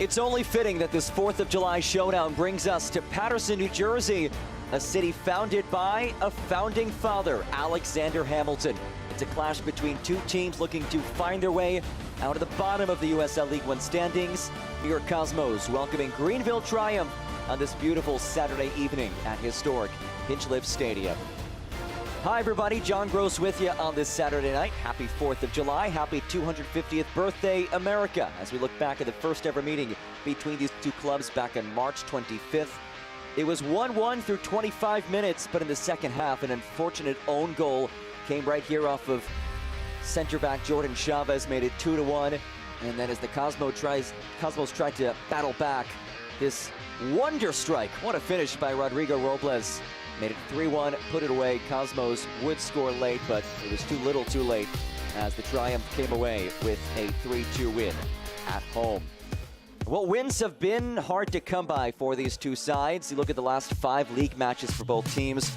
It's only fitting that this 4th of July showdown brings us to Paterson, New Jersey, a city founded by a founding father, Alexander Hamilton. It's a clash between two teams looking to find their way out of the bottom of the USL League One standings. New York Cosmos welcoming Greenville Triumph on this beautiful Saturday evening at historic Hinchliffe Stadium. Hi everybody, John Gross with you on this Saturday night. Happy 4th of July, happy 250th birthday, America, as we look back at the first ever meeting between these two clubs back on March 25th. It was 1-1 through 25 minutes, but in the second half, an unfortunate own goal came right here off of center back Jordan Chavez, made it 2-1. And then as the Cosmos tried to battle back, this wonder strike, what a finish by Rodrigo Robles. Made it 3-1, put it away. Cosmos would score late, but it was too little too late as the Triumph came away with a 3-2 win at home. Well, wins have been hard to come by for these two sides. You look at the last 5 league matches for both teams.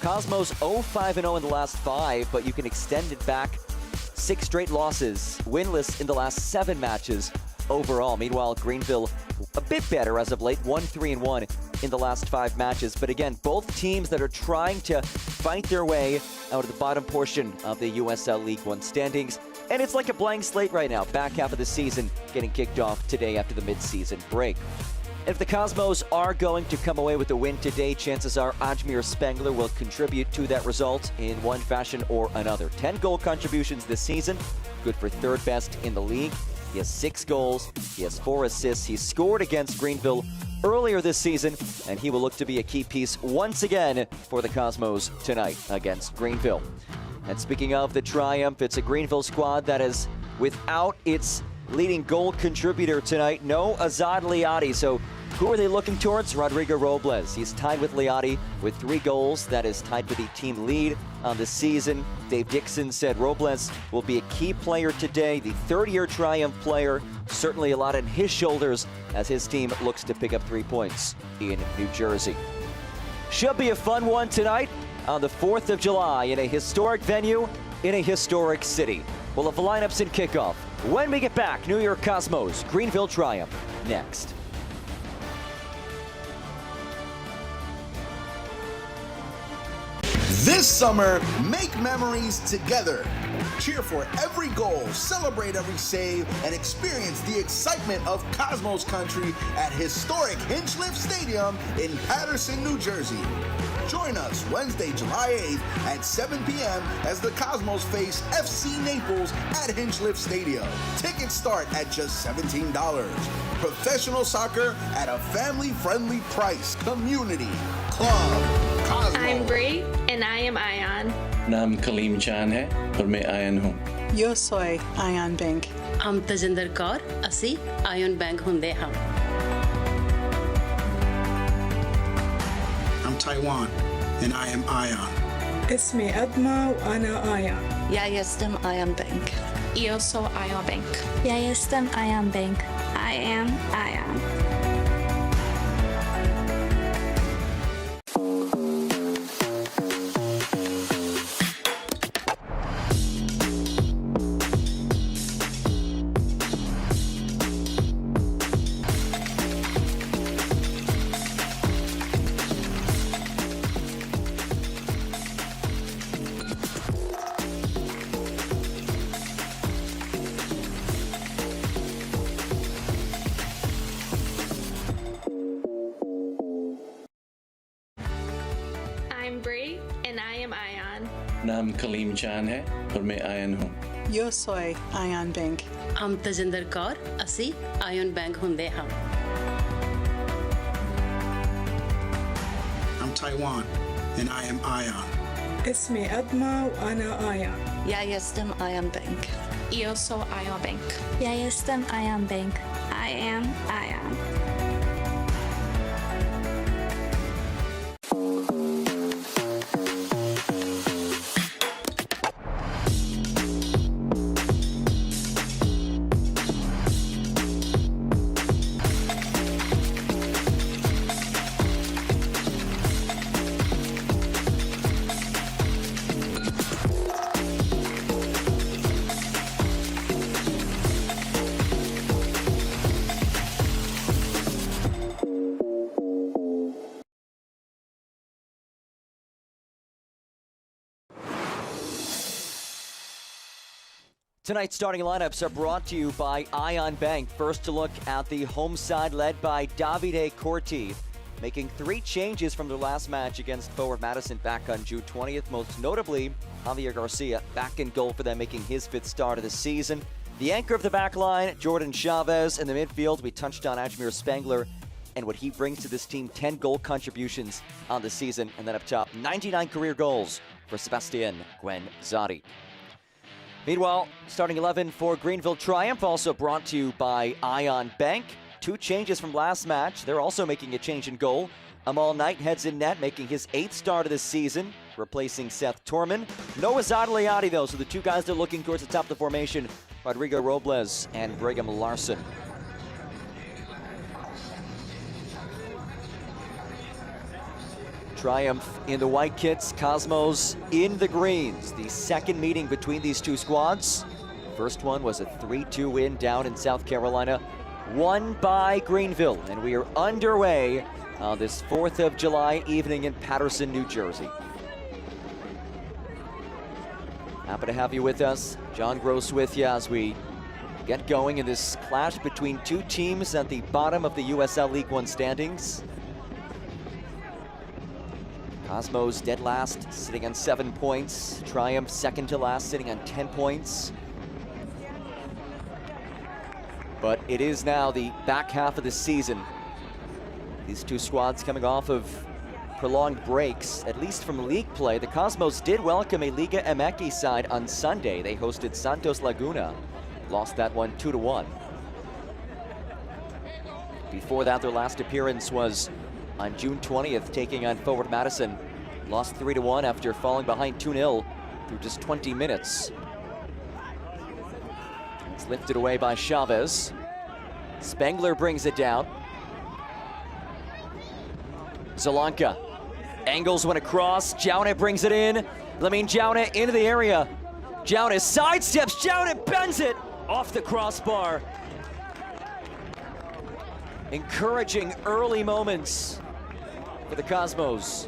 Cosmos 0-5-0 in the last 5, but you can extend it back 6 straight losses, winless in the last 7 matches overall. Meanwhile, Greenville a bit better as of late, 1-3-1 in the last 5 matches. But again, both teams that are trying to fight their way out of the bottom portion of the USL League One standings. And it's like a blank slate right now, back half of the season getting kicked off today after the mid-season break. If the Cosmos are going to come away with a win today, chances are Ajmir Spengler will contribute to that result in one fashion or another. 10 goal contributions this season, good for 3rd best in the league. He has 6 goals, he has 4 assists. He scored against Greenville earlier this season, and he will look to be a key piece once again for the Cosmos tonight against Greenville. And speaking of the Triumph, it's a Greenville squad that is without its leading goal contributor tonight, no Azad Liati. So who are they looking towards? Rodrigo Robles. He's tied with Liati with 3 goals. That is tied for the team lead on the season. Dave Dixon said Robles will be a key player today, the 3rd-year Triumph player. Certainly a lot on his shoulders as his team looks to pick up 3 points in New Jersey. Should be a fun one tonight on the 4th of July in a historic venue in a historic city. We'll have the lineups and kickoff when we get back. New York Cosmos, Greenville Triumph, next. This summer, make memories together. Cheer for every goal, celebrate every save, and experience the excitement of Cosmos Country at historic Hinchliffe Stadium in Paterson, New Jersey. Join us Wednesday, July 8th at 7 p.m. as the Cosmos face FC Naples at Hinchliffe Stadium. Tickets start at just $17. Professional soccer at a family-friendly price. Community, club, Cosmos. I'm Bree and I am Ayan. नाम कलीम जान है और मैं ion हूँ. Yo soy Ayan Bank. I'm Tajinder Kaur. ਅਸੀਂ Ayan Bank ਹੁੰਦੇ ਹਾਂ. I'm Taiwan and I am Ayan. اسمي أدمى وأنا آيان. Ja jestem Ayan Bank. I also Ayan Bank. Ja jestem Ayan Bank. I am Ayan. I'm Bree and I am Ayan. नाम कलीम जान है और मैं ion हूँ. Yo soy Ayan Bank. I'm Tajinder Kaur. ਅਸੀਂ Ayan Bank ਹੁੰਦੇ ਹਾਂ. I'm Taiwan and I am Ayan. اسمي أدمى وأنا آيان. Ja jestem Ayan Bank. I also Ayan Bank. Ja jestem Ayan Bank. I am Ayan. Tonight's starting lineups are brought to you by Ion Bank. First to look at the home side led by Davide Corti, making 3 changes from their last match against Forward Madison back on June 20th. Most notably, Javier Garcia back in goal for them, making his 5th start of the season. The anchor of the back line, Jordan Chavez. In the midfield, we touched on Ajmir Spengler and what he brings to this team, 10 goal contributions on the season. And then up top, 99 career goals for Sebastian Guenzati. Meanwhile, starting 11 for Greenville Triumph, also brought to you by Ion Bank. 2 changes from last match. They're also making a change in goal. Amal Knight heads in net, making his 8th start of the season, replacing Seth Torman. Noah Zadaliati, though, so the 2 guys that are looking towards the top of the formation, Rodrigo Robles and Brigham Larson. Triumph in the white kits, Cosmos in the greens. The second meeting between these 2 squads. First one was a 3-2 win down in South Carolina, won by Greenville. And we are underway on this 4th of July evening in Paterson, New Jersey. Happy to have you with us. John Gross with you as we get going in this clash between 2 teams at the bottom of the USL League One standings. Cosmos dead last, sitting on 7 points. Triumph second to last, sitting on 10 points. But it is now the back half of the season. These 2 squads coming off of prolonged breaks, at least from league play. The Cosmos did welcome a Liga MX side on Sunday. They hosted Santos Laguna, lost that one 2-1. Before that, their last appearance was on June 20th, taking on Forward Madison. Lost 3-1 after falling behind 2-0 through just 20 minutes. It's lifted away by Chavez. Spengler brings it down. Zalanka angles went across. Jauna brings it in. Lamine Jauna into the area. Jauna sidesteps. Jauna bends it off the crossbar. Encouraging early moments for the Cosmos.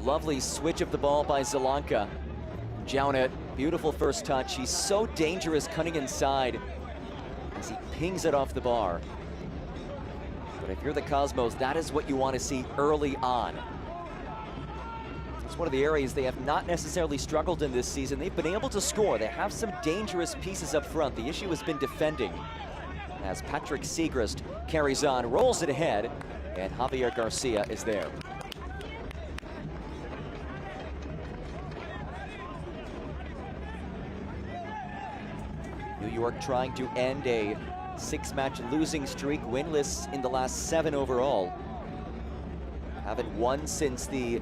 Lovely switch of the ball by Zalanka. Jauna, beautiful first touch. He's so dangerous cutting inside as he pings it off the bar. But if you're the Cosmos, that is what you want to see early on. It's one of the areas they have not necessarily struggled in this season. They've been able to score. They have some dangerous pieces up front. The issue has been defending. As Patrick Segrist carries on, rolls it ahead, and Javier Garcia is there. New York trying to end a 6-match losing streak, winless in the last 7 overall. Haven't won since the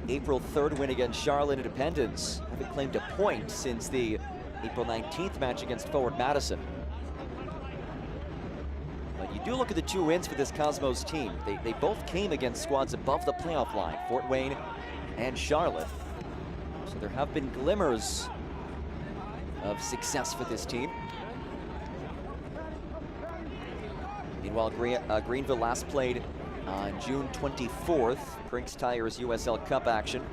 April 3rd win against Charlotte Independence. Haven't claimed a point since the April 19th match against Forward Madison. But you do look at the 2 wins for this Cosmos team. They both came against squads above the playoff line, Fort Wayne and Charlotte. So there have been glimmers of success for this team. Meanwhile, Greenville last played on June 24th, Brinks Tires USL Cup action.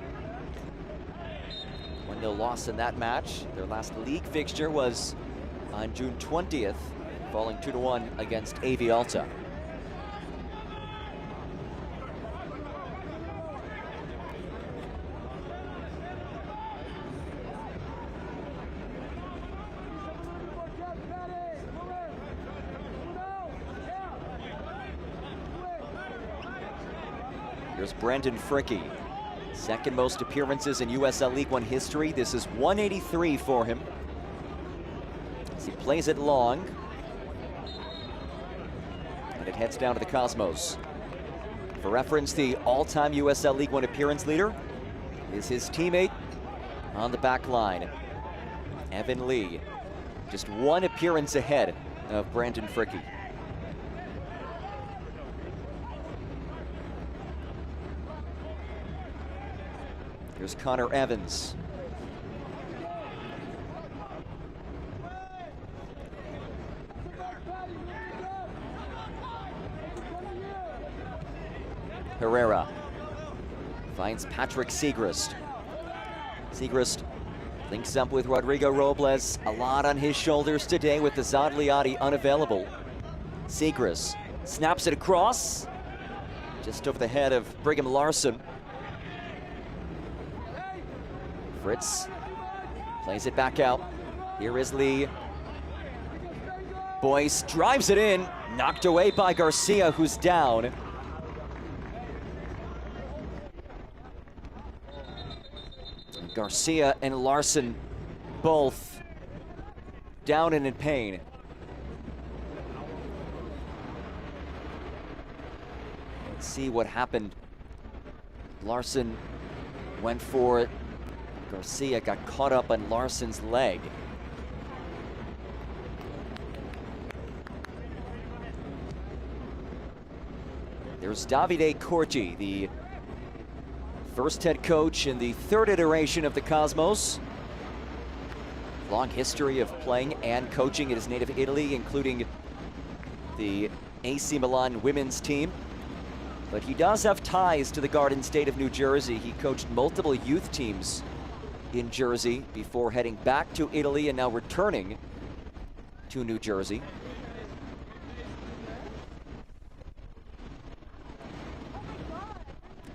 1-0 loss in that match. Their last league fixture was on June 20th, falling 2-1 against AV Alta. Here's Brendan Fricke, second most appearances in USL League One history. This is 183 for him as he plays it long. And it heads down to the Cosmos. For reference, the all-time USL League One appearance leader is his teammate on the back line, Evan Lee. Just 1 appearance ahead of Brandon Fricke. Here's Connor Evans. Herrera finds Patrick Segrist. Segrist links up with Rodrigo Robles. A lot on his shoulders today with the Zadliati unavailable. Segrist snaps it across, just over the head of Brigham Larson. Fritz plays it back out. Here is Lee. Boyce drives it in, knocked away by Garcia, who's down. Garcia and Larson both down and in pain. Let's see what happened. Larson went for it. Garcia got caught up on Larson's leg. There's Davide Corti, the first head coach in the third iteration of the Cosmos. Long history of playing and coaching in his native Italy, including the AC Milan women's team. But he does have ties to the Garden State of New Jersey. He coached multiple youth teams in Jersey before heading back to Italy and now returning to New Jersey.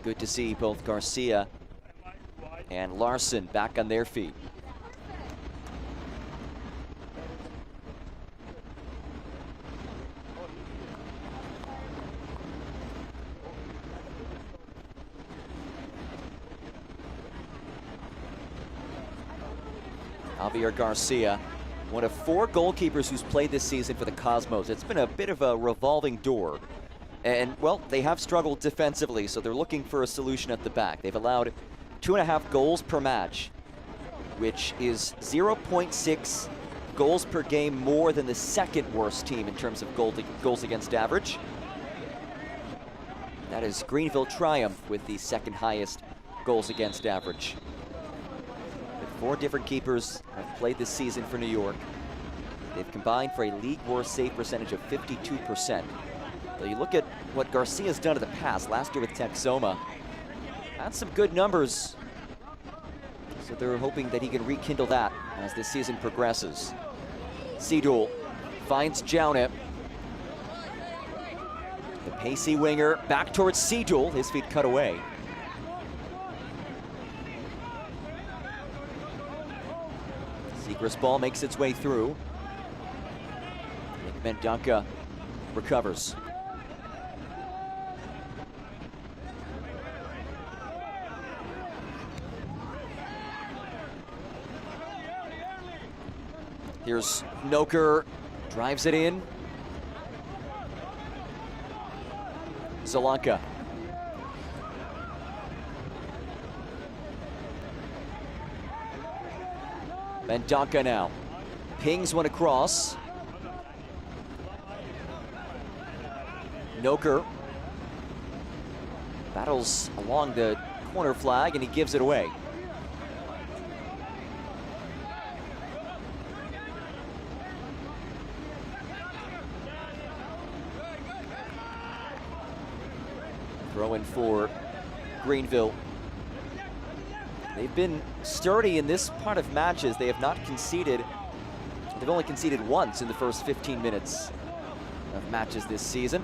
Good to see both Garcia and Larson back on their feet. Javier Garcia, one of 4 goalkeepers who's played this season for the Cosmos. It's been a bit of a revolving door. And, well, they have struggled defensively, so they're looking for a solution at the back. They've allowed 2.5 goals per match, which is 0.6 goals per game more than the second worst team in terms of goals against average. That is Greenville Triumph with the second highest goals against average. 4 different keepers have played this season for New York. They've combined for a league worst save percentage of 52%. So you look at what Garcia's done in the past, last year with Texoma, had some good numbers. So they're hoping that he can rekindle that as this season progresses. Seedul finds Jaunit. The pacey winger back towards Seedul, his feet cut away. Segrist ball makes its way through. Nick Mendonca recovers. Here's Noker, drives it in. Zalanka. Mendonca now. Pings one across. Noker battles along the corner flag and he gives it away. Throw in for Greenville. They've been sturdy in this part of matches. They have not conceded. They've only conceded once in the first 15 minutes of matches this season.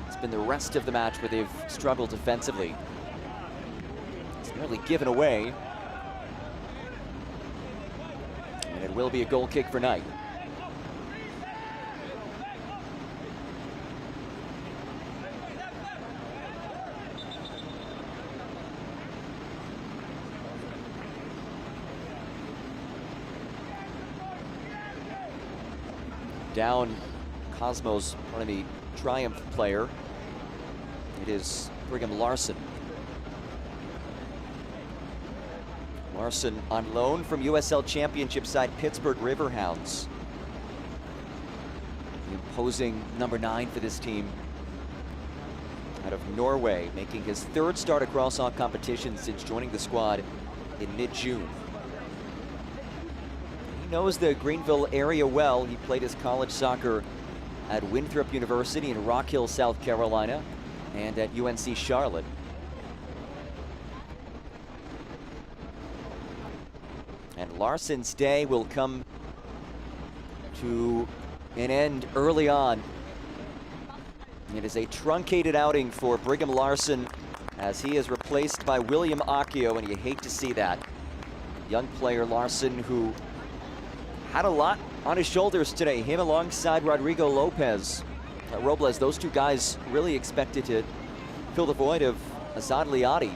It's been the rest of the match where they've struggled defensively. It's nearly given away. And it will be a goal kick for Knight. Down Cosmos, Triumph player. It is Brigham Larson. Larson on loan from USL Championship side Pittsburgh Riverhounds. The imposing number 9 for this team. Out of Norway, making his 3rd start across all competitions since joining the squad in mid-June. He knows the Greenville area well. He played his college soccer at Winthrop University in Rock Hill, South Carolina, and at UNC Charlotte. Larson's day will come to an end early on. It is a truncated outing for Brigham Larson as he is replaced by William Accio, and you hate to see that. Young player Larson, who had a lot on his shoulders today, him alongside Rodrigo Lopez. Robles, those two guys really expected to fill the void of Azad Liati.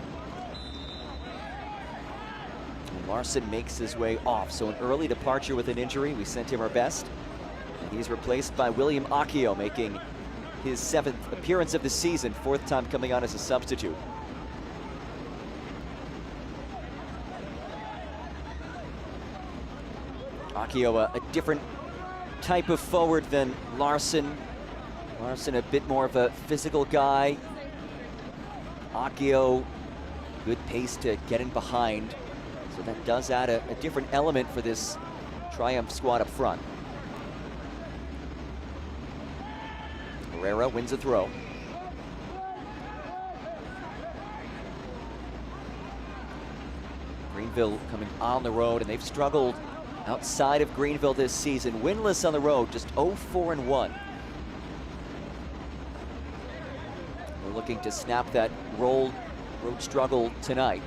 And Larson makes his way off, so an early departure with an injury. We sent him our best. And he's replaced by William Accio, making his 7th appearance of the season, 4th time coming on as a substitute. Accio, a different type of forward than Larson. Larson a bit more of a physical guy. Accio, good pace to get in behind. So that does add a different element for this Triumph squad up front. Herrera wins a throw. Greenville coming on the road, and they've struggled outside of Greenville this season. Winless on the road, just 0-4-1. We're looking to snap that road struggle tonight.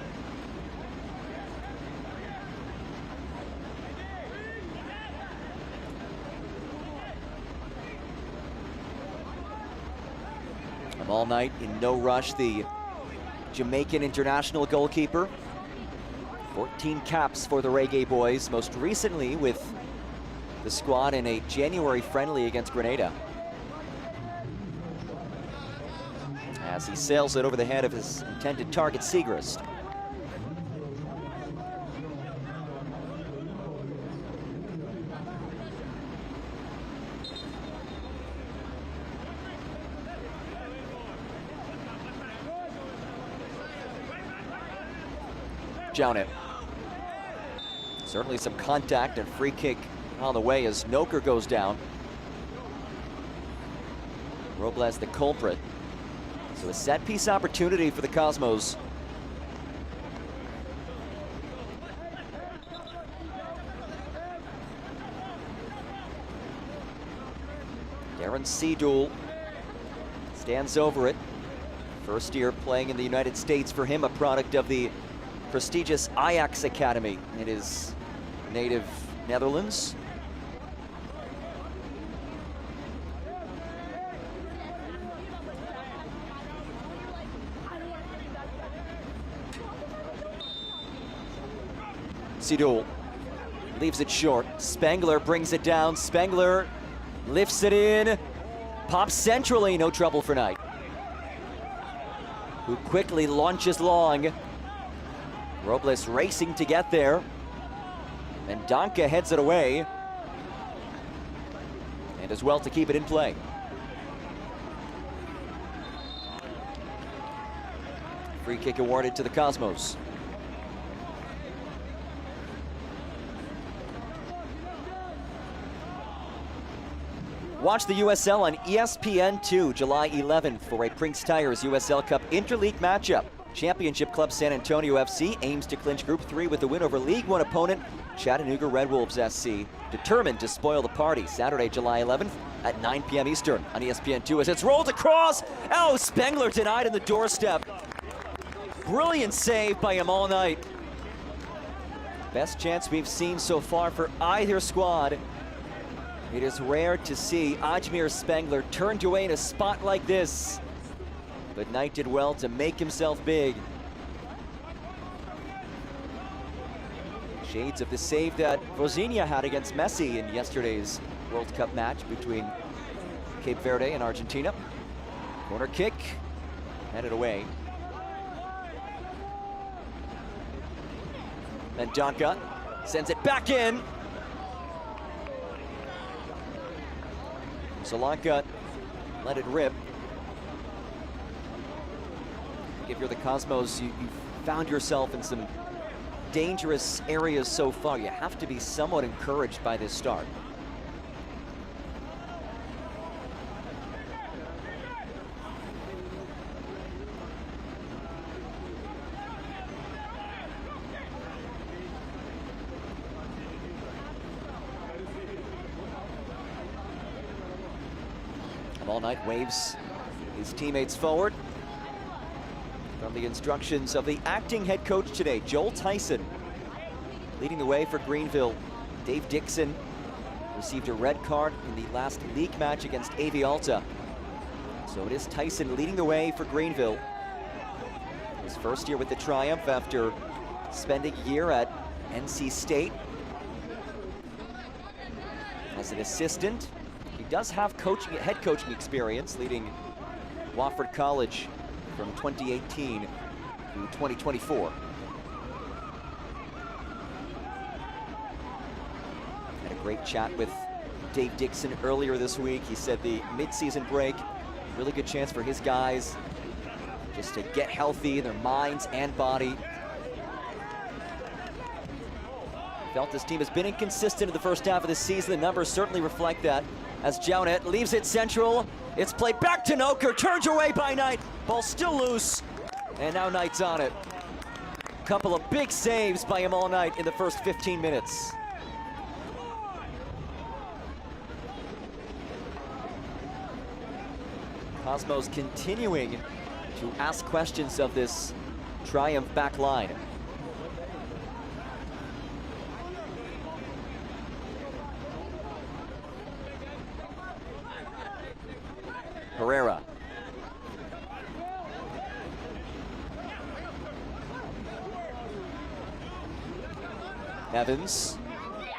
All night in no rush, the Jamaican international goalkeeper. 14 caps for the Reggae Boys, most recently with the squad in a January friendly against Grenada. As he sails it over the head of his intended target, Segrist. Jownett. Certainly some contact and free kick on the way as Noker goes down. Robles the culprit. So a set piece opportunity for the Cosmos. Darren Seedul stands over it. First year playing in the United States for him, a product of the prestigious Ajax Academy in his native Netherlands. Seedul leaves it short. Spengler brings it down. Spengler lifts it in. Pops centrally, no trouble for Knight, who quickly launches long. Robles racing to get there. And Donka heads it away. And as well to keep it in play. Free kick awarded to the Cosmos. Watch the USL on ESPN2 July 11th for a Prince Tires USL Cup Interleague matchup. Championship club San Antonio FC aims to clinch Group 3 with the win over League One opponent Chattanooga Red Wolves SC. Determined to spoil the party Saturday, July 11th at 9 p.m. Eastern on ESPN2 as it's rolled across. Oh, Spengler denied in the doorstep. Brilliant save by him all night. Best chance we've seen so far for either squad. It is rare to see Ajmir Spengler turned away in a spot like this. But Knight did well to make himself big. Shades of the save that Vozinha had against Messi in yesterday's World Cup match between Cape Verde and Argentina. Corner kick, headed away. And Donka sends it back in. Solanka let it rip. If you're the Cosmos, you found yourself in some dangerous areas so far. You have to be somewhat encouraged by this start. All Knight waves his teammates forward. From the instructions of the acting head coach today, Joel Tyson. Leading the way for Greenville, Dave Dixon received a red card in the last league match against AV Alta. So it is Tyson leading the way for Greenville. His first year with the Triumph after spending a year at NC State. As an assistant, he does have head coaching experience, leading Wofford College from 2018 to 2024. Had a great chat with Dave Dixon earlier this week. He said the mid-season break, really good chance for his guys just to get healthy in their minds and body. Felt this team has been inconsistent in the first half of the season. The numbers certainly reflect that. As Jounet leaves it central, it's played back to Noker, turns away by Knight. Ball still loose, and now Knight's on it. Couple of big saves by him all night in the first 15 minutes. Cosmos continuing to ask questions of this Triumph back line. Herrera. Evans.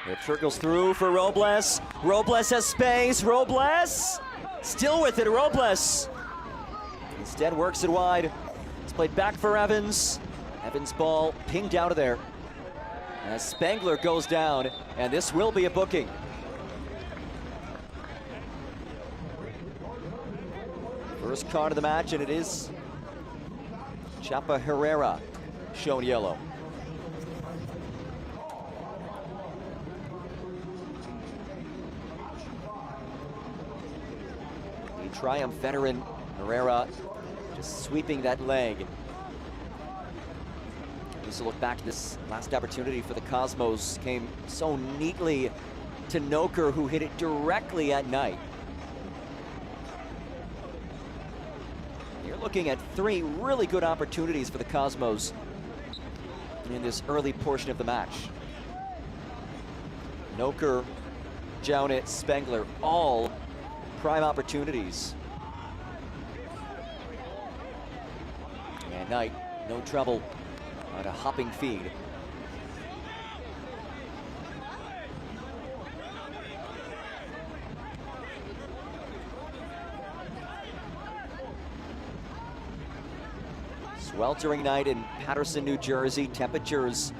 It trickles through for Robles. Robles has space. Robles still with it. Robles instead works it wide. It's played back for Evans. Evans' ball pinged out of there as Spangler goes down, and this will be a booking. First card of the match, and it is Chapa Herrera shown yellow. The Triumph veteran Herrera just sweeping that leg. Just to look back, this last opportunity for the Cosmos came so neatly to Noker, who hit it directly at Knight. You're looking at three really good opportunities for the Cosmos in this early portion of the match. Noker, Jounet, Spengler, all prime opportunities. And Knight, no trouble on a hopping feed. Sweltering night in Paterson, New Jersey. Temperatures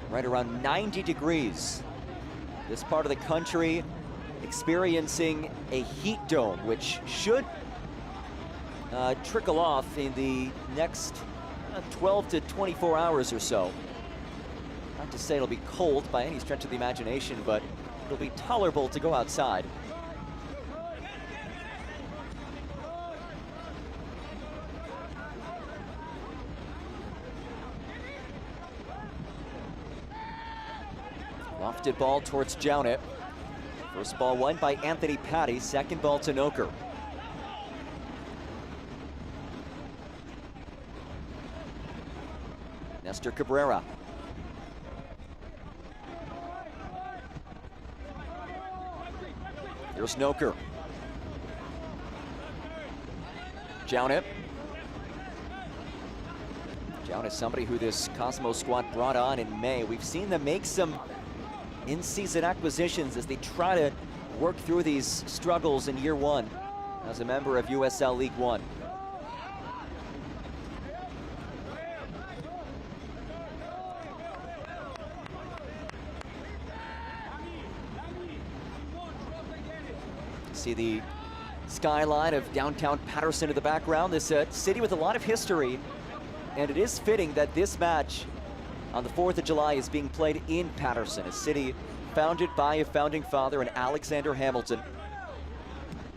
right around 90 degrees. This part of the country experiencing a heat dome, which should trickle off in the next 12 to 24 hours or so. Not to say it'll be cold by any stretch of the imagination, but it'll be tolerable to go outside. Lofted ball towards Jounet. First ball won by Anthony Patty, second ball to Noker. Nestor Cabrera. Here's Noker. Jounet. Jounet is somebody who this Cosmos squad brought on in May. We've seen them make some in-season acquisitions as they try to work through these struggles in year one as a member of USL League One. See the skyline of downtown Paterson in the background. This city with a lot of history, and it is fitting that this match on the 4th of July is being played in Paterson, a city founded by a founding father, an Alexander Hamilton.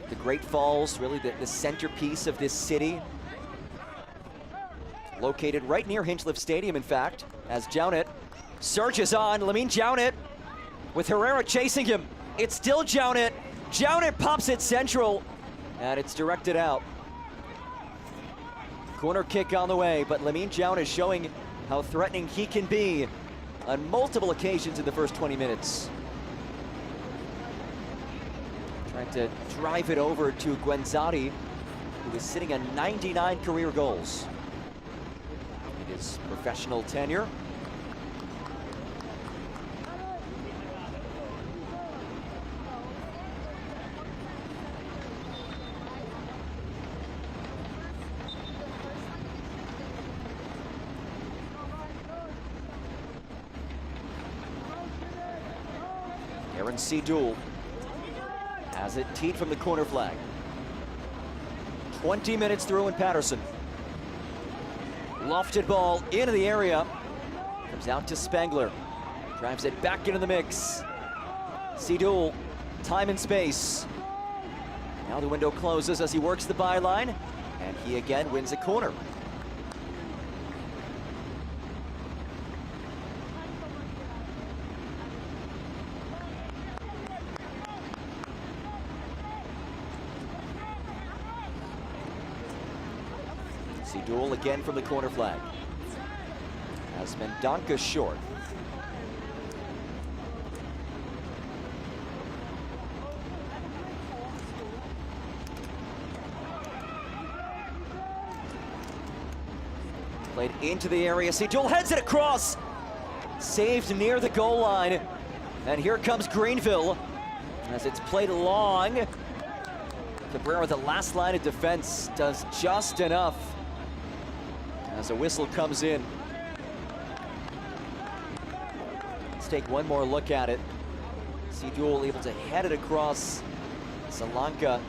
The Great Falls, really the centerpiece of this city. Located right near Hinchliffe Stadium, in fact, as Jounet surges on. Lamine Jounet with Herrera chasing him. It's still Jounet. Jounet pops it central. And it's directed out. Corner kick on the way, but Lamine Jown is showing how threatening he can be on multiple occasions in the first 20 minutes. Trying to drive it over to Guenzati, who is sitting on 99 career goals in his professional tenure. Aaron Sedoul has it teed from the corner flag. 20 minutes through in Patterson. Lofted ball into the area. Comes out to Spangler. Drives it back into the mix. Sedoul, time and space. Now the window closes as he works the byline, and he again wins a corner. Sedoul again from the corner flag. As Mendonca short. Played into the area. Sedoul heads it across. Saved near the goal line. And here comes Greenville as it's played long. Cabrera, the last line of defense, does just enough as a whistle comes in. Let's take one more look at it. Sedoul able to head it across. Salanka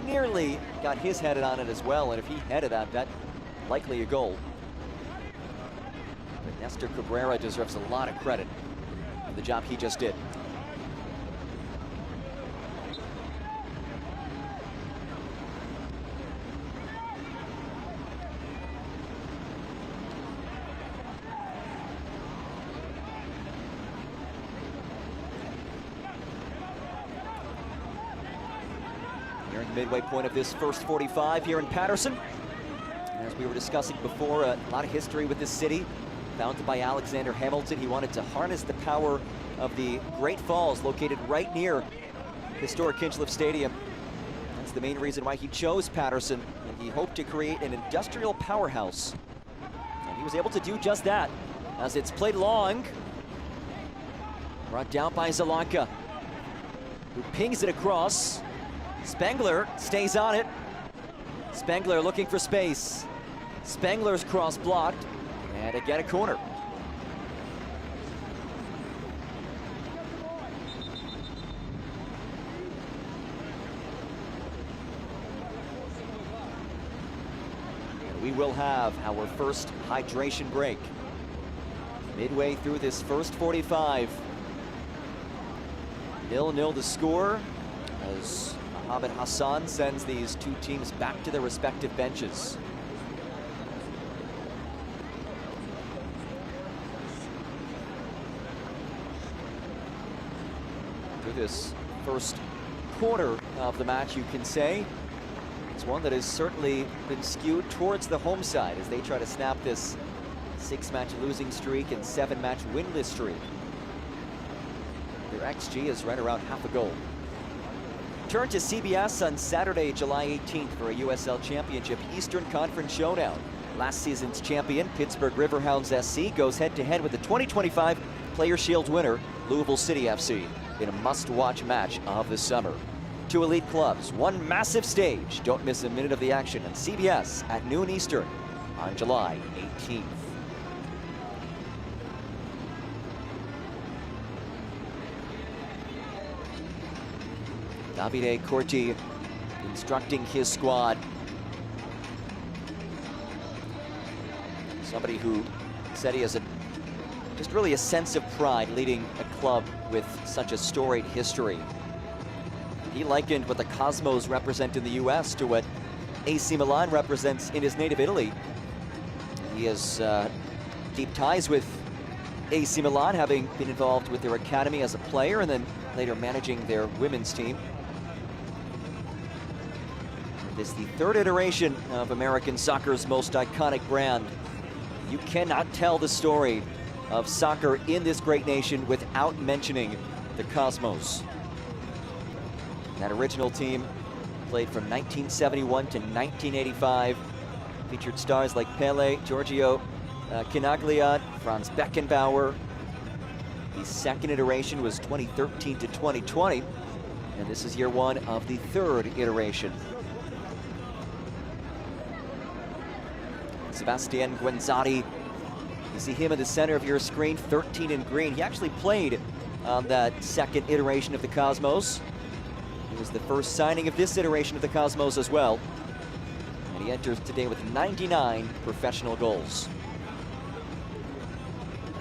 nearly got his headed on it as well, and if he headed that likely a goal. But Nestor Cabrera deserves a lot of credit for the job he just did. Nearing the midway point of this first 45 here in Patterson. And as we were discussing before, a lot of history with this city. Founded by Alexander Hamilton, he wanted to harness the power of the Great Falls located right near historic Hinchliffe Stadium. That's the main reason why he chose Patterson, and he hoped to create an industrial powerhouse. And he was able to do just that, as it's played long. Brought down by Zalanka, who pings it across. Spangler stays on it. Spangler looking for space. Spangler's cross blocked, and again a corner. And we will have our first hydration break. Midway through this first 45. 0-0 the score as Mohamed Hassan sends these two teams back to their respective benches. Through this first quarter of the match, you can say it's one that has certainly been skewed towards the home side as they try to snap this 6-match losing streak and 7-match winless streak. Their XG is right around half a goal. Turn to CBS on Saturday, July 18th for a USL Championship Eastern Conference showdown. Last season's champion, Pittsburgh Riverhounds SC, goes head-to-head with the 2025 Player Shield winner, Louisville City FC, in a must-watch match of the summer. Two elite clubs, one massive stage. Don't miss a minute of the action on CBS at noon Eastern on July 18th. Davide Corti instructing his squad. Somebody who said he has just really a sense of pride leading a club with such a storied history. He likened what the Cosmos represent in the US to what AC Milan represents in his native Italy. He has deep ties with AC Milan, having been involved with their academy as a player and then later managing their women's team. This is the third iteration of American soccer's most iconic brand. You cannot tell the story of soccer in this great nation without mentioning the Cosmos. That original team played from 1971 to 1985. Featured stars like Pele, Giorgio Chinaglia, Franz Beckenbauer. The second iteration was 2013 to 2020, and this is year one of the third iteration. Sebastian Guenzati, you see him in the center of your screen, 13 in green. He actually played on that second iteration of the Cosmos. He was the first signing of this iteration of the Cosmos as well. And he enters today with 99 professional goals.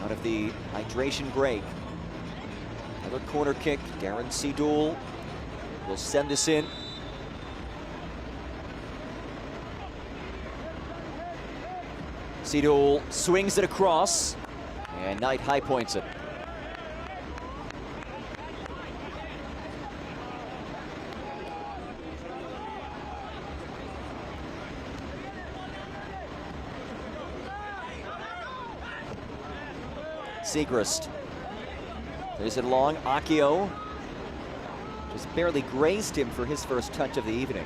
Out of the hydration break, another corner kick. Darren Seedul will send this in. Seedul swings it across, and Knight high points it. Segrist. There's it along. Akio just barely grazed him for his first touch of the evening.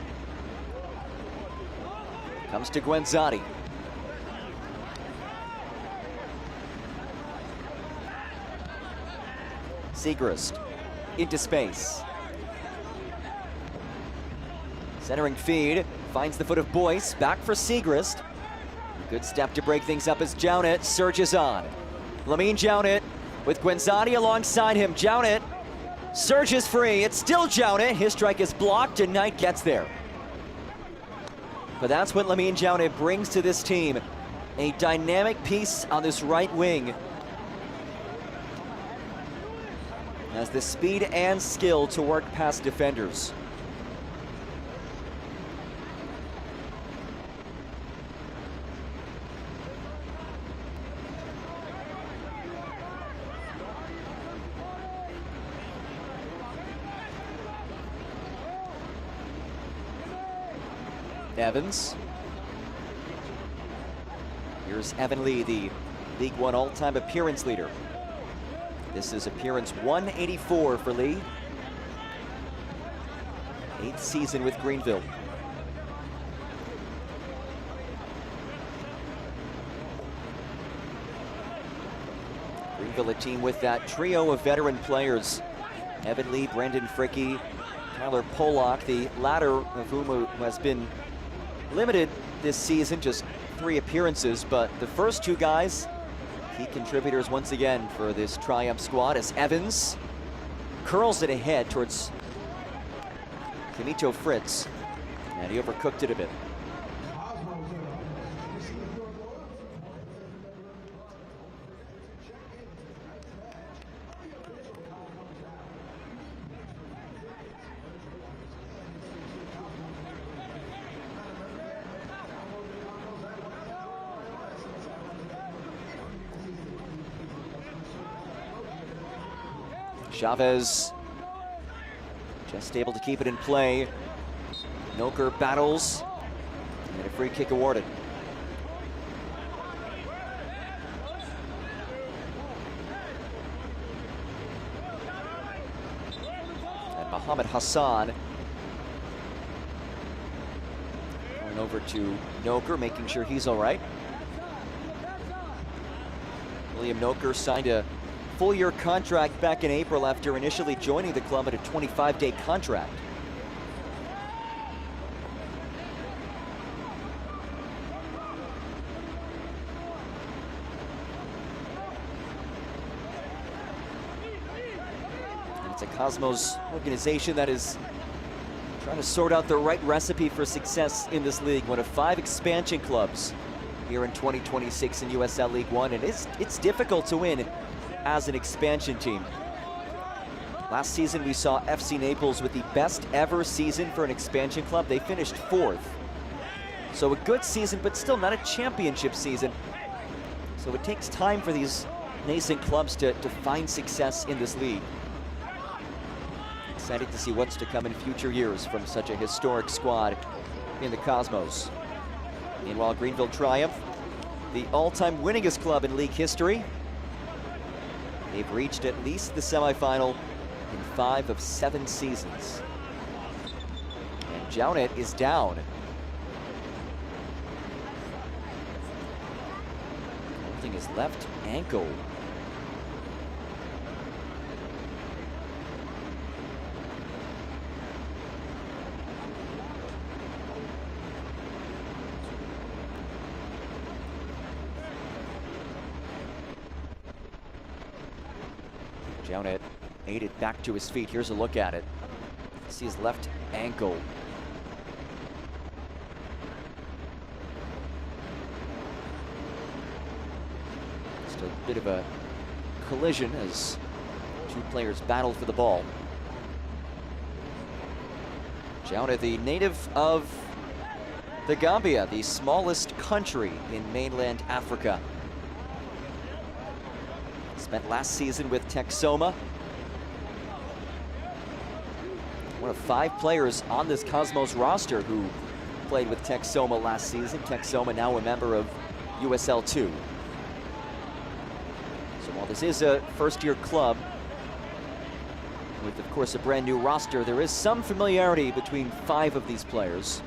Comes to Guenzati. Segrist into space. Centering feed, finds the foot of Boyce, back for Segrist. Good step to break things up as Jounet surges on. Lamine Jounet with Guenzati alongside him. Jounet surges free, it's still Jounet. His strike is blocked and Knight gets there. But that's what Lamine Jounet brings to this team. A dynamic piece on this right wing. Has the speed and skill to work past defenders. Evans. Here's Evan Lee, the League One all-time appearance leader. This is appearance 184 for Lee. 8th season with Greenville. Greenville, a team with that trio of veteran players. Evan Lee, Brendan Fricke, Tyler Pollock, the latter of whom has been limited this season, just 3 appearances, but the first 2 guys, key contributors once again for this Triumph squad, as Evans curls it ahead towards Kimito Fritz, and he overcooked it a bit. Chavez just able to keep it in play. Noker battles, and a free kick awarded. And Mohamed Hassan going over to Noker, making sure he's all right. William Noker signed a full-year contract back in April after initially joining the club at a 25-day contract. And it's a Cosmos organization that is trying to sort out the right recipe for success in this league. One of 5 expansion clubs here in 2026 in USL League One, and it's difficult to win as an expansion team. Last season we saw FC Naples with the best ever season for an expansion club. They finished 4th. So a good season, but still not a championship season. So it takes time for these nascent clubs to find success in this league. Excited to see what's to come in future years from such a historic squad in the Cosmos. Meanwhile, Greenville Triumph, the all-time winningest club in league history. They've reached at least the semifinal in 5 of 7 seasons. And Jounet is down. Holding his left ankle. Jounet aided back to his feet. Here's a look at it. See his left ankle. Just a bit of a collision as 2 players battled for the ball. Jounet, the native of the Gambia, the smallest country in mainland Africa. Spent last season with Texoma. One of 5 players on this Cosmos roster who played with Texoma last season. Texoma now a member of USL 2. So while this is a first-year club, with of course a brand new roster, there is some familiarity between 5 of these players.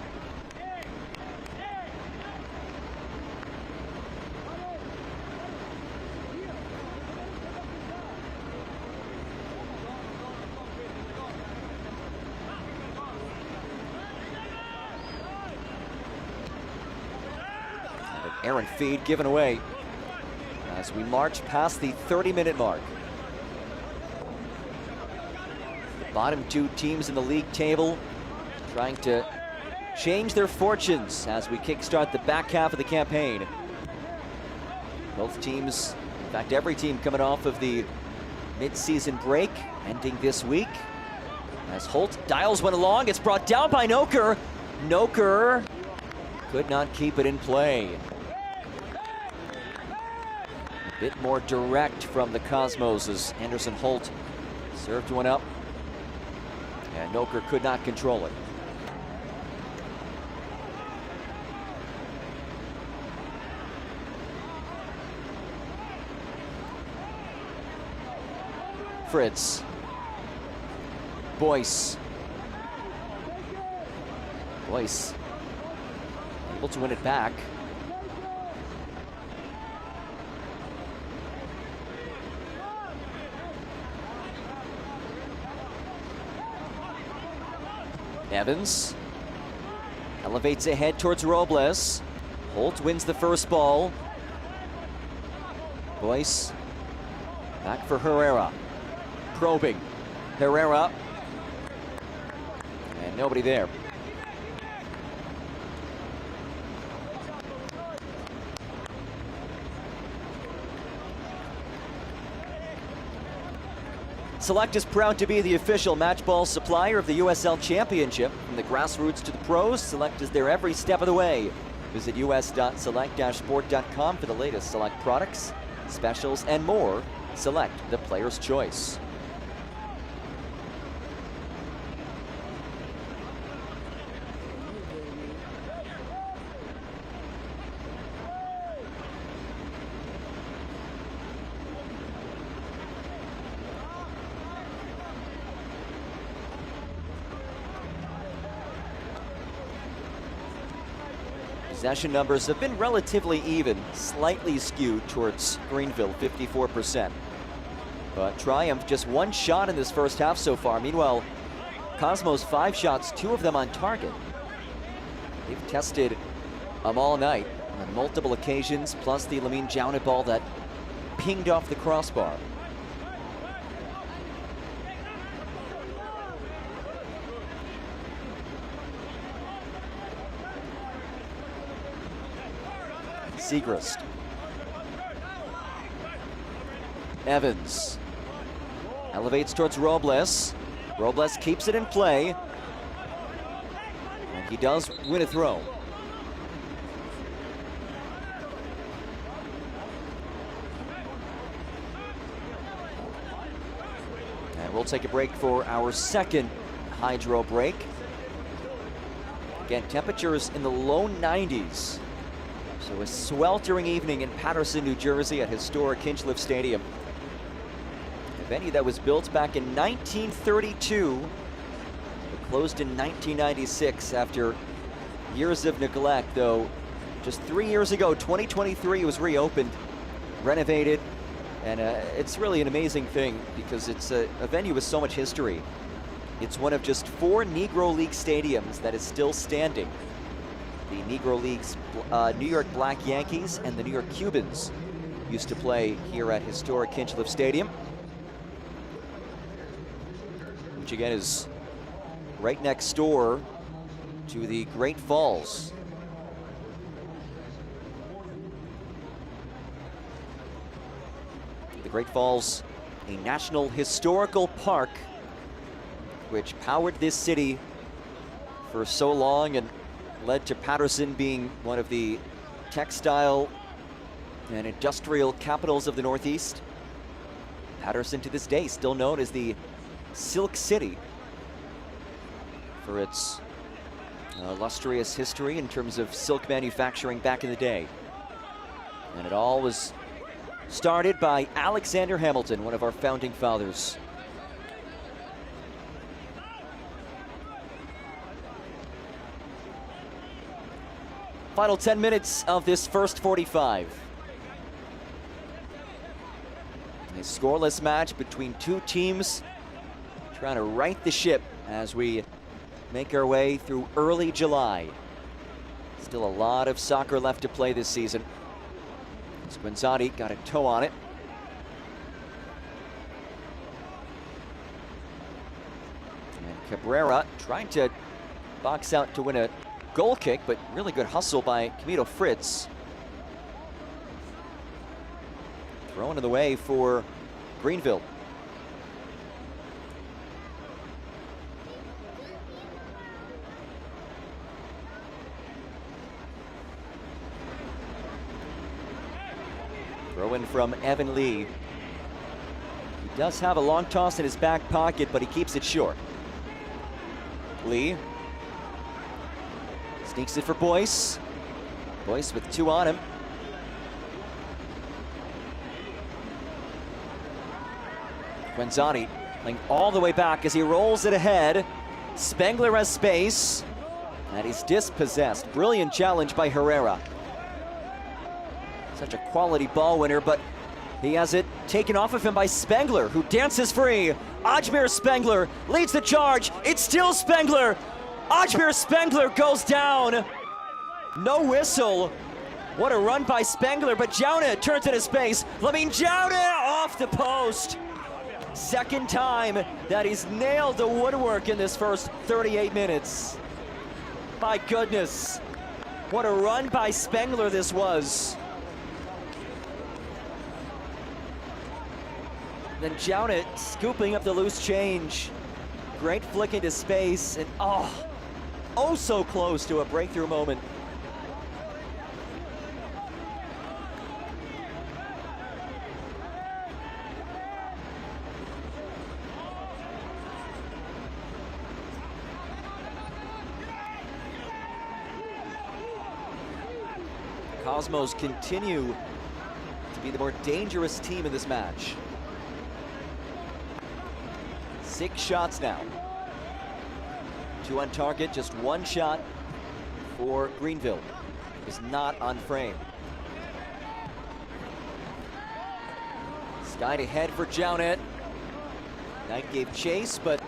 Errant feed given away as we march past the 30-minute mark. The bottom 2 teams in the league table trying to change their fortunes as we kickstart the back half of the campaign. Both teams, in fact every team, coming off of the mid-season break ending this week. As Holt dials one along, it's brought down by Noker. Noker could not keep it in play. A bit more direct from the Cosmos as Anderson Holt served one up, and Noker could not control it. Fritz. Boyce. Boyce able to win it back. Evans elevates ahead towards Robles. Holt wins the first ball. Boyce back for Herrera. Probing. Herrera. And nobody there. Select is proud to be the official match ball supplier of the USL Championship. From the grassroots to the pros, Select is there every step of the way. Visit us.select-sport.com for the latest Select products, specials, and more. Select, the player's choice. Possession numbers have been relatively even, slightly skewed towards Greenville, 54%. But Triumph just 1 shot in this first half so far. Meanwhile, Cosmos 5 shots, 2 of them on target. They've tested them all night on multiple occasions, plus the Lamine Jounet ball that pinged off the crossbar. Segrist. Evans elevates towards Robles. Robles keeps it in play. And he does win a throw. And we'll take a break for our second hydro break. Again, temperatures in the low 90s. So a sweltering evening in Paterson, New Jersey at historic Hinchliffe Stadium. A venue that was built back in 1932, but closed in 1996 after years of neglect, though just 3 years ago, 2023, was reopened, renovated, and it's really an amazing thing because it's a venue with so much history. It's one of just 4 Negro League stadiums that is still standing. The Negro League's New York Black Yankees and the New York Cubans used to play here at historic Hinchliffe Stadium, which again is right next door to the Great Falls. The Great Falls, a National Historical Park, which powered this city for so long and led to Paterson being one of the textile and industrial capitals of the Northeast. Paterson to this day still known as the Silk City for its illustrious history in terms of silk manufacturing back in the day. And it all was started by Alexander Hamilton, one of our founding fathers. Final 10 minutes of this first 45. A scoreless match between two teams trying to right the ship as we make our way through early July. Still a lot of soccer left to play this season. Squinzati got a toe on it. And Cabrera trying to box out to win a goal kick, but really good hustle by Camilo Fritz. Thrown in the way for Greenville. Throw in from Evan Lee. He does have a long toss in his back pocket, but he keeps it short. Lee sneaks it for Boyce. Boyce with 2 on him. Quenzani playing all the way back as he rolls it ahead. Spengler has space, and he's dispossessed. Brilliant challenge by Herrera. Such a quality ball winner, but he has it taken off of him by Spengler, who dances free. Ajmer Spengler leads the charge. It's still Spengler. Ajmer Spengler goes down. No whistle. What a run by Spengler, but Jauna turns into space. Lamin Jauna off the post. Second time that he's nailed the woodwork in this first 38 minutes. My goodness. What a run by Spengler this was. Then Jauna scooping up the loose change. Great flick into space, and oh so close to a breakthrough moment. Cosmos continue to be the more dangerous team in this match. 6 shots now. 2 on target, just 1 shot for Greenville. It was not on frame. Skied ahead for Jounet. Knight gave chase, but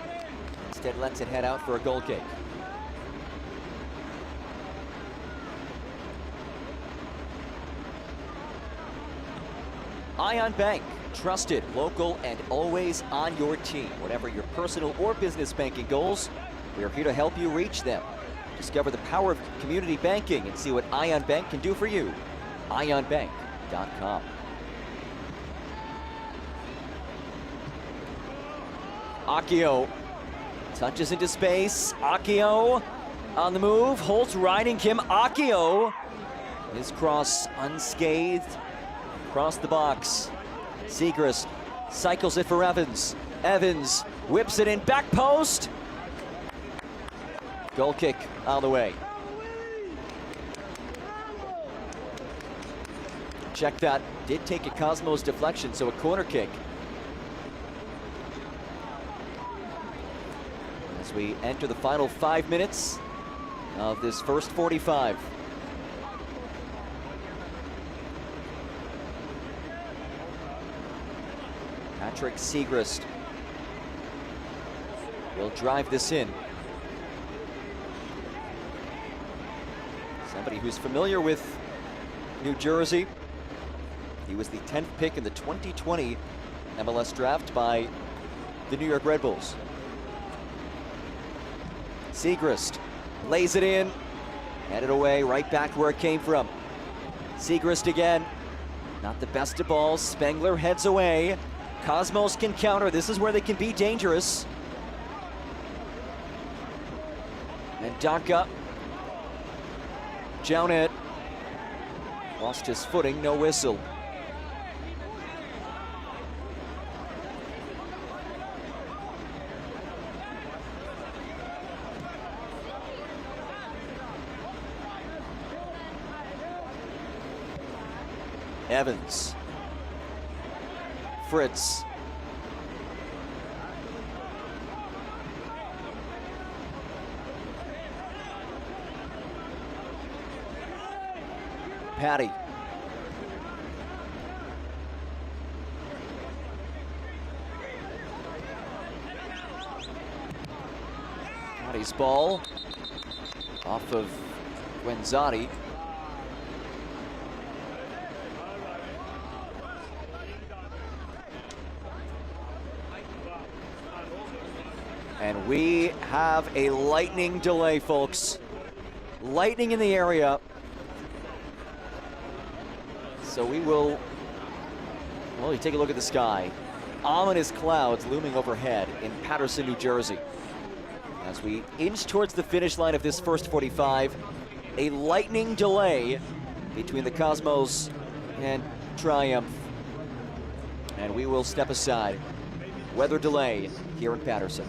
instead lets it head out for a goal kick. Ion Bank, trusted, local, and always on your team. Whatever your personal or business banking goals, we are here to help you reach them. Discover the power of community banking and see what Ion Bank can do for you. IonBank.com. Akio touches into space. Akio on the move. Holtz riding him. Akio, his cross unscathed across the box. Segrist cycles it for Evans. Evans whips it in, back post. Goal kick on the way. Check that. Did take a Cosmos deflection, so a corner kick. As we enter the final 5 minutes of this first 45. Patrick Segrist will drive this in. Somebody who's familiar with New Jersey. He was the 10th pick in the 2020 MLS draft by the New York Red Bulls. Segrist lays it in, headed away, right back where it came from. Segrist again, not the best of balls. Spengler heads away. Cosmos can counter. This is where they can be dangerous. And Danka, Jounet, lost his footing, no whistle. Evans, Fritz, Patty, Patty's ball off of Guenzati. And we have a lightning delay, folks. Lightning in the area. So we will, well, you take a look at the sky. Ominous clouds looming overhead in Paterson, New Jersey. As we inch towards the finish line of this first 45, a lightning delay between the Cosmos and Triumph. And we will step aside. Weather delay here in Paterson.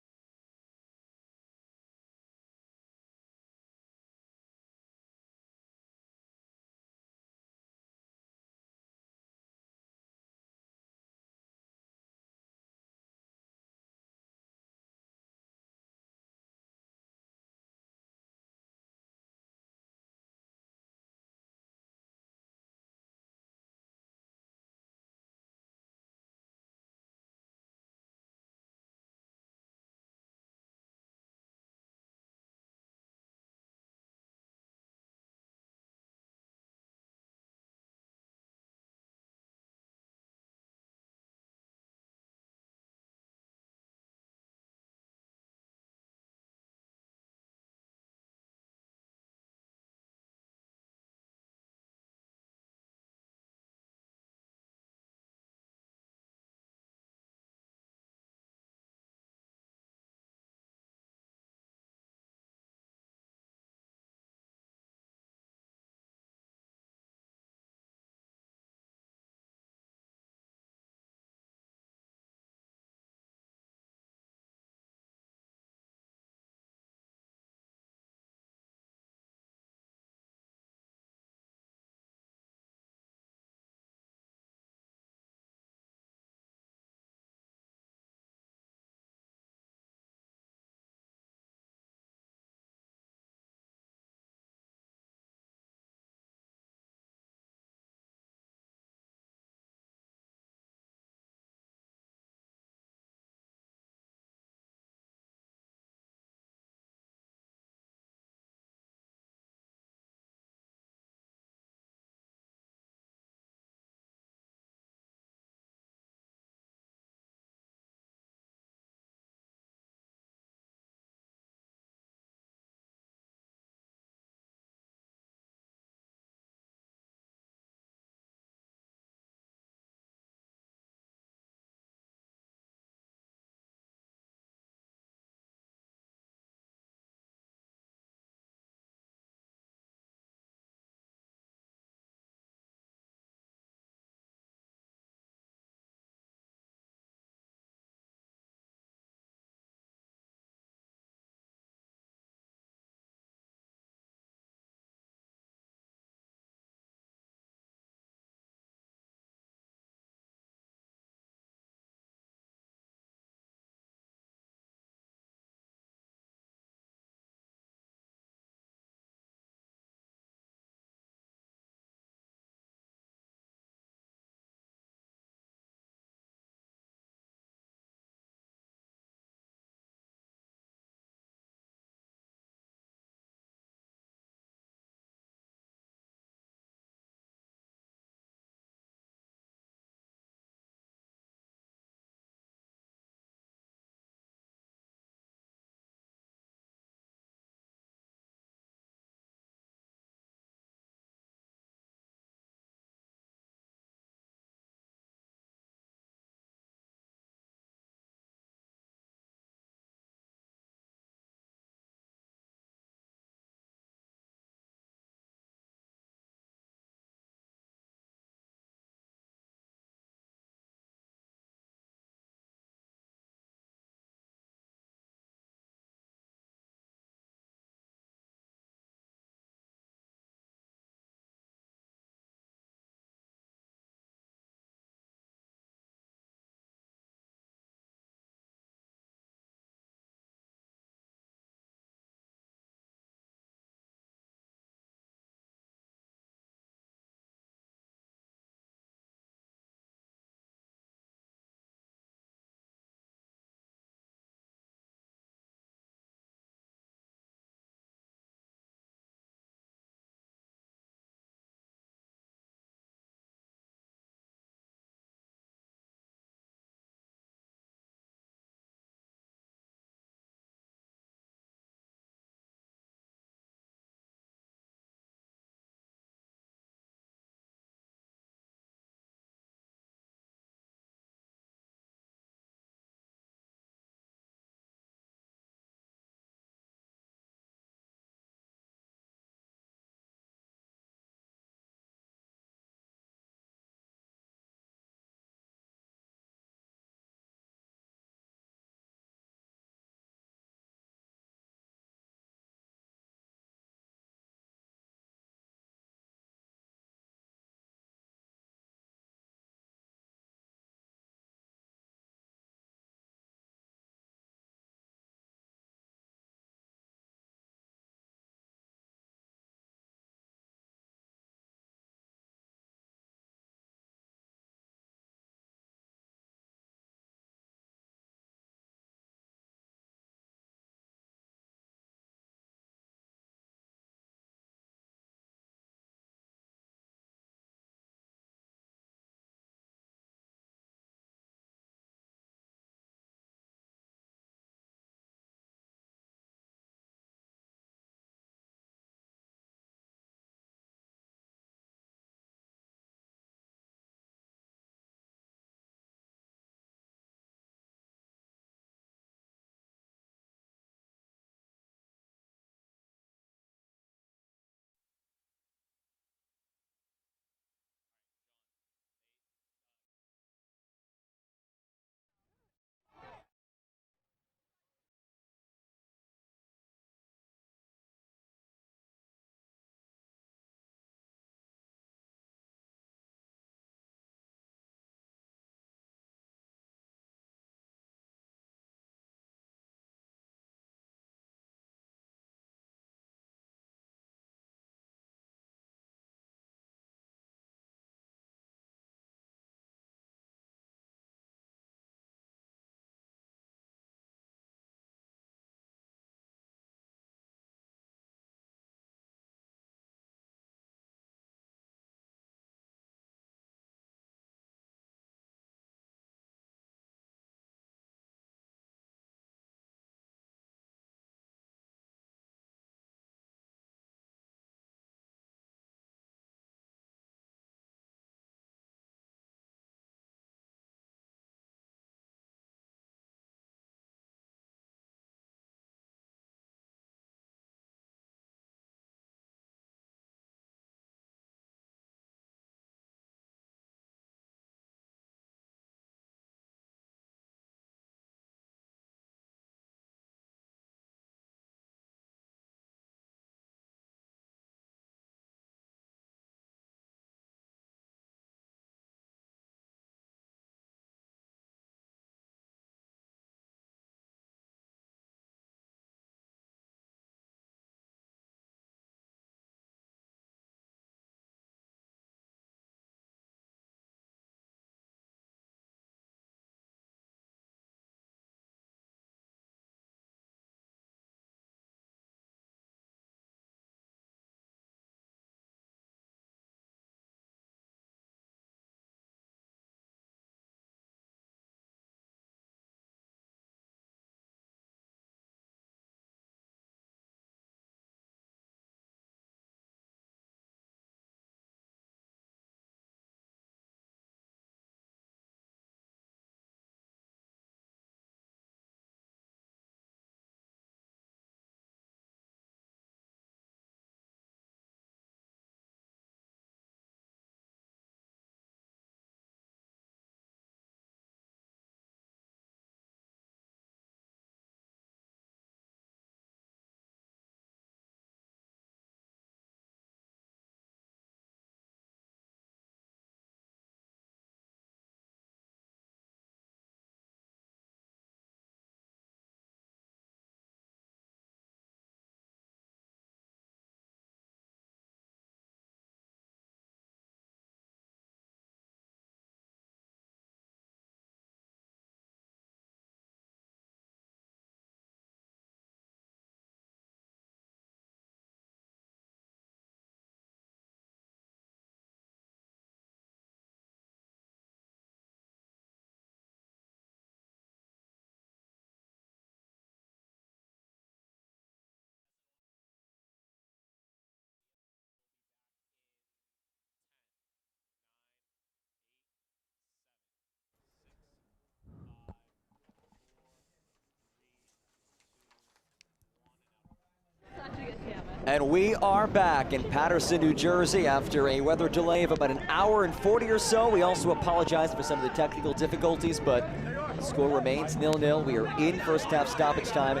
And we are back in Paterson, New Jersey after a weather delay of about an hour and 40 or so. We also apologize for some of the technical difficulties, but the score remains 0-0. We are in first half stoppage time.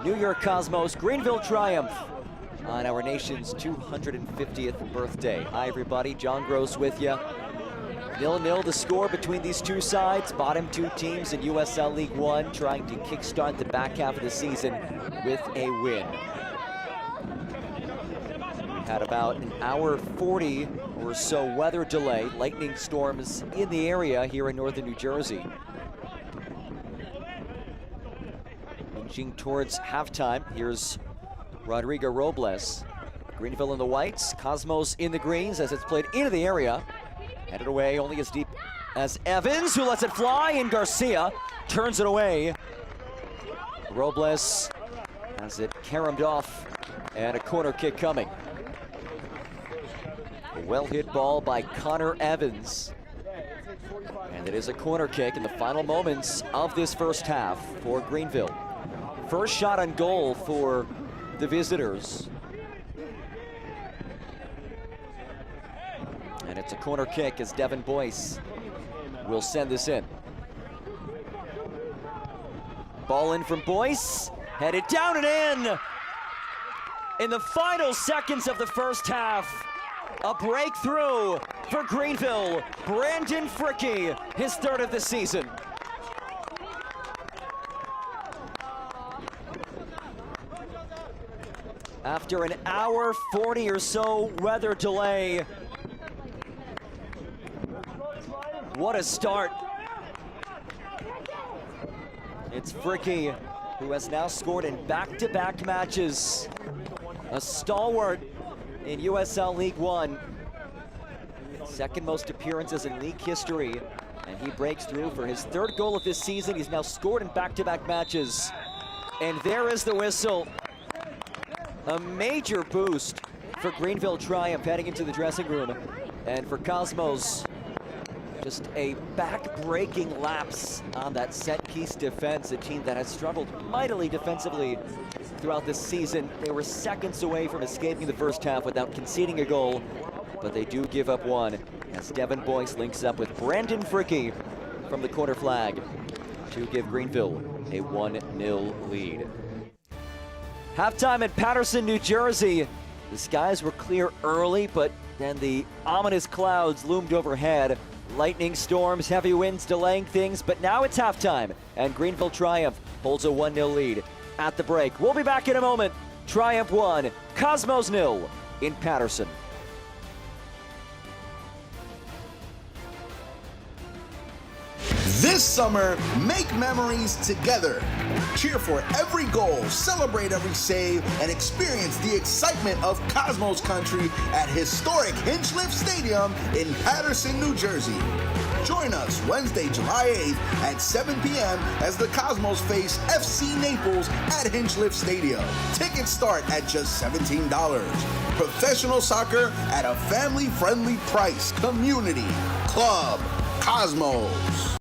New York Cosmos, Greenville triumph on our nation's 250th birthday. Hi everybody, John Gross with you. 0-0 the score between these two sides. Bottom two teams in USL League One trying to kickstart the back half of the season with a win. Had about an hour 40 or so weather delay, lightning storms in the area here in northern New Jersey. Inching towards halftime, here's Rodrigo Robles. Greenville in the whites, Cosmos in the greens as it's played into the area. Headed away only as deep as Evans, who lets it fly, and Garcia turns it away. Robles has it caromed off, and a corner kick coming. A well-hit ball by Connor Evans. And it is a corner kick in the final moments of this first half for Greenville. First shot on goal for the visitors. And it's a corner kick as Devin Boyce will send this in. Ball in from Boyce, headed down and in. In the final seconds of the first half, a breakthrough for Greenville. Brandon Fricke, his third of the season. After an hour 40 or so weather delay. What a start. It's Fricke, who has now scored in back-to-back matches. A stalwart in USL League One. Second most appearances in league history. And he breaks through for his third goal of this season. He's now scored in back-to-back matches. And there is the whistle. A major boost for Greenville triumph heading into the dressing room. And for Cosmos, just a back-breaking lapse on that set-piece defense, a team that has struggled mightily defensively throughout this season. They were seconds away from escaping the first half without conceding a goal, but they do give up one as Devin Boyce links up with Brandon Fricke from the corner flag to give Greenville a 1-0 lead. Halftime at Paterson, New Jersey. The skies were clear early, but then the ominous clouds loomed overhead. Lightning storms, heavy winds delaying things, but now it's halftime, and Greenville Triumph holds a 1-0 lead at the break. We'll be back in a moment. Triumph 1, Cosmos 0 in Paterson. This summer, make memories together. Cheer for every goal, celebrate every save, and experience the excitement of Cosmos Country at historic Hinchliff Stadium in Paterson, New Jersey. Join us Wednesday, July 8th at 7 p.m. as the Cosmos face FC Naples at Hinchliff Stadium. Tickets start at just $17. Professional soccer at a family-friendly price. Community, club, Cosmos.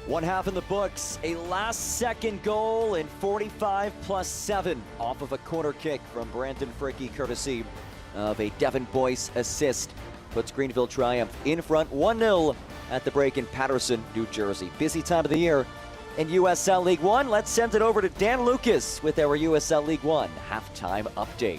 One half in the books, a last-second goal in 45+7 off of a corner kick from Brandon Fricke, courtesy of a Devin Boyce assist. Puts Greenville Triumph in front 1-0 at the break in Paterson, New Jersey. Busy time of the year in USL League One. Let's send it over to Dan Lucas with our USL League One halftime update.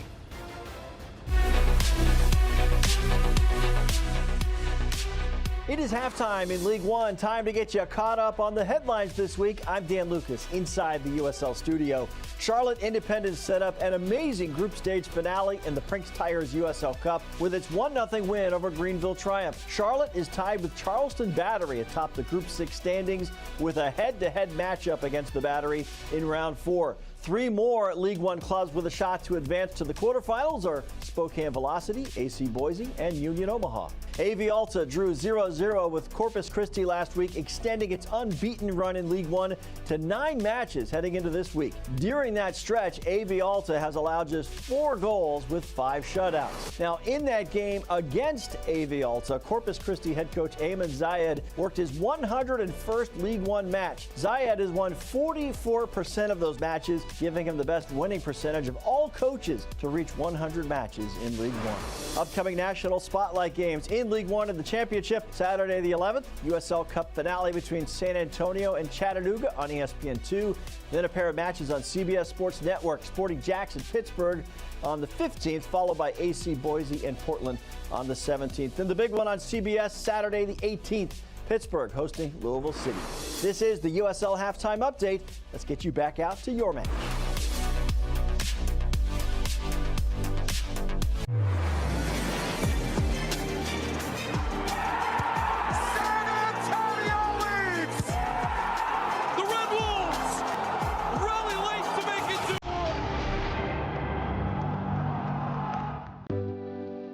It is halftime in League One. Time to get you caught up on the headlines this week. I'm Dan Lucas inside the USL studio. Charlotte Independence set up an amazing group stage finale in the Prinks Tires USL Cup with its 1-0 win over Greenville Triumph. Charlotte is tied with Charleston Battery atop the Group 6 standings with a head-to-head matchup against the Battery in round 4. 3 more League One clubs with a shot to advance to the quarterfinals are Spokane Velocity, AC Boise, and Union Omaha. AV Alta drew 0-0 with Corpus Christi last week, extending its unbeaten run in League One to 9 matches heading into this week. During that stretch, AV Alta has allowed just 4 goals with 5 shutouts. Now, in that game against AV Alta, Corpus Christi head coach Ayman Zayed worked his 101st League One match. Zayed has won 44% of those matches, giving him the best winning percentage of all coaches to reach 100 matches in League One. Upcoming national spotlight games in League One in the championship. Saturday the 11th, USL Cup finale between San Antonio and Chattanooga on ESPN2. Then a pair of matches on CBS Sports Network, Sporting Jackson Pittsburgh on the 15th, followed by AC Boise and Portland on the 17th. Then the big one on CBS Saturday the 18th. Pittsburgh hosting Louisville City. This is the USL Halftime Update. Let's get you back out to your match.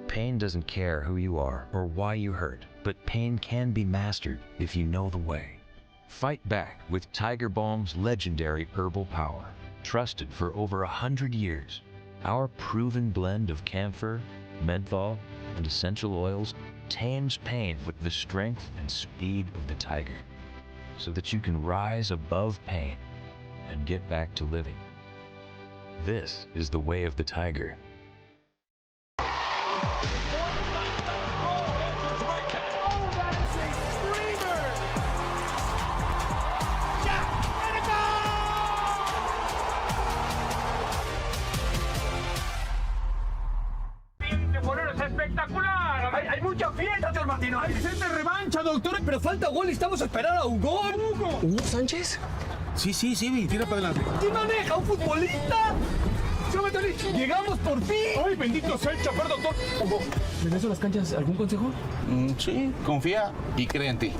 Pain doesn't care who you are or why you hurt, but pain can be mastered if you know the way. Fight back with Tiger Balm's legendary herbal power. Trusted for over 100 years, our proven blend of camphor, menthol, and essential oils tames pain with the strength and speed of the tiger, so that you can rise above pain and get back to living. This is the way of the tiger. Hay mucha fiesta, señor Martino. Hay sed de revancha, doctor. Pero falta gol y estamos a esperar a Hugo. ¿Hugo Sánchez? Sí, tira para adelante. ¿Quién maneja? ¿Un futbolista? ¡Llegamos por fin! ¡Ay, bendito sea el chofer, doctor! Hugo, ¿ven eso las canchas? ¿Algún consejo? Sí, confía y cree en ti.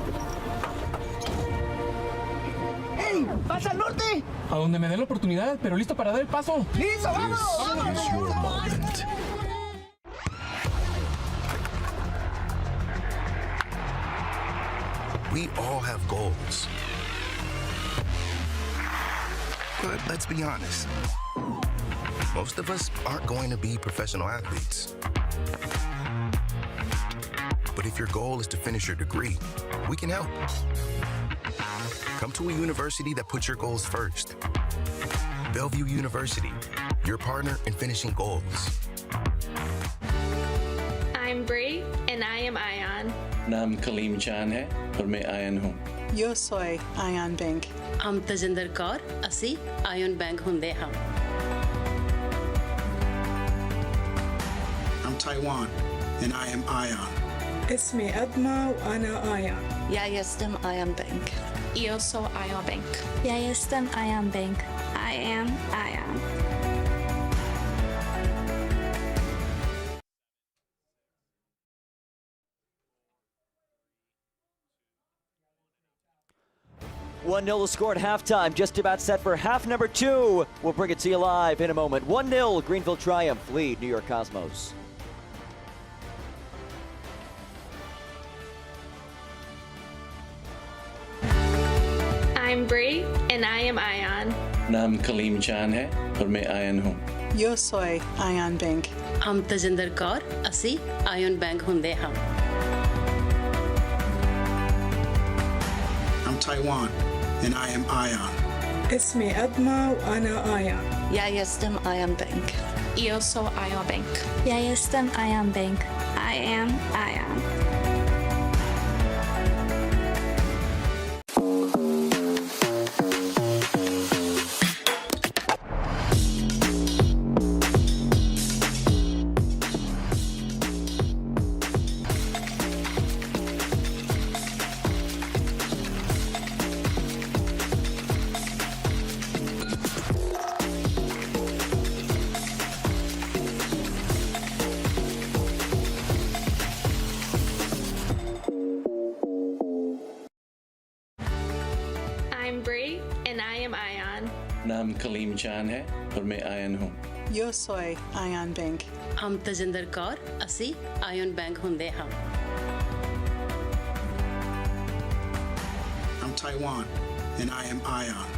¡Ey! ¡Pasa al norte! A donde me den la oportunidad, pero listo para dar el paso. ¡Listo, vámonos! We all have goals. But let's be honest. Most of us aren't going to be professional athletes. But if your goal is to finish your degree, we can help. Come to a university that puts your goals first. Bellevue University, your partner in finishing goals. I'm Bree, and I am Ion. नाम कलीम जान है और मैं ion हूँ. Yo soy Ayan Bank. I'm Tajinder Kaur, ਅਸੀਂ ion bank ਹੁੰਦੇ ਹਾਂ. I'm Taiwan, and I am Ion. اسمي أدمى وأنا آيان. Ja jestem Ayan Bank. Eu sou Ion Bank. Ja jestem Ion Bank. I am Ion. One 0 to score at halftime, just about set for half number 2. We'll bring it to you live in a moment. 1-0, Greenville Triumph lead New York Cosmos. I'm Bree, and I am Ion. नाम कलीम जान है और मैं ion हूँ. Yo soy Ayan Bank. I'm Tajinder Kaur, ਅਸੀਂ ion bank ਹੁੰਦੇ ਹਾਂ. Taiwan, and I am Ion. اسمي أدمى وأنا آيان. Ja jestem Ion Bank. Io so Ion Bank. Ja jestem Ion Bank. I am Ion. I'm Bree, and I am Ion. नाम कलीम जान है और मैं ion हूँ. Yo soy Ion Bank. हम ਤਜਿੰਦਰ ਕੌਰ ਅਸੀਂ ion bank ਹੁੰਦੇ ਹਾਂ. I'm Taiwan, and I am Ion.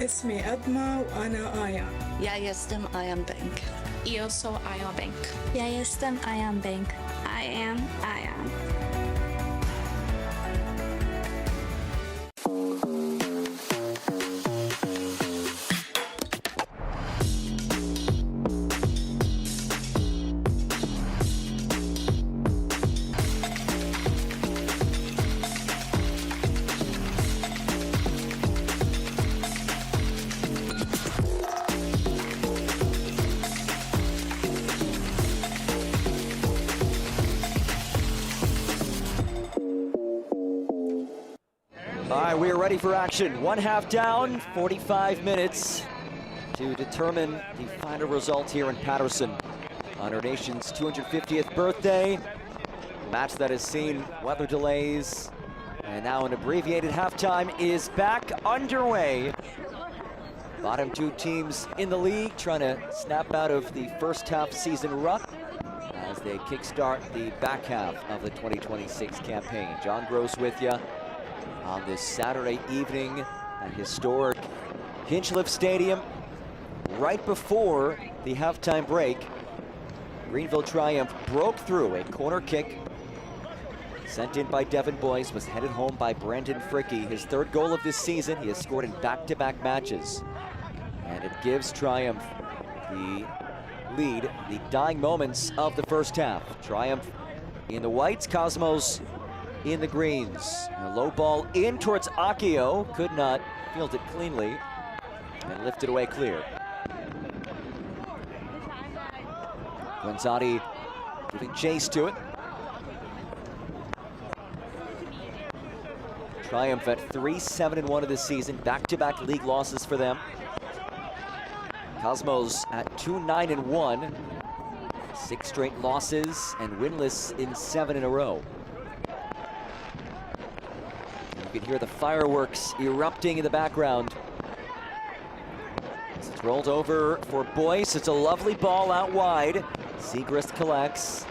اسمي أدمى وأنا آيان. Ja jestem Ion Bank. Io so Ion Bank. Ja jestem Ion Bank. I am Ion. All right, we are ready for action. 1 half down, 45 minutes to determine the final result here in Patterson on our nation's 250th birthday. A match that has seen weather delays, and now an abbreviated halftime is back underway. Bottom two teams in the league trying to snap out of the first half season rut as they kickstart the back half of the 2026 campaign. John Gross with you on this Saturday evening at historic Hinchliffe Stadium. Right before the halftime break, Greenville Triumph broke through a corner kick sent in by Devin Boyce, was headed home by Brandon Fricke. His third goal of this season. He has scored in back-to-back matches. And it gives Triumph the lead, the dying moments of the first half. Triumph in the whites, Cosmos in the greens. A low ball in towards Akio, could not field it cleanly and lifted away clear. Gonzatti giving chase to it. Triumph at 3-7-1 of this season, back-to-back league losses for them. Cosmos at 2-9-1, 6 straight losses and winless in 7 in a row. You can hear the fireworks erupting in the background. It's rolled over for Boyce. It's a lovely ball out wide. Segrist collects.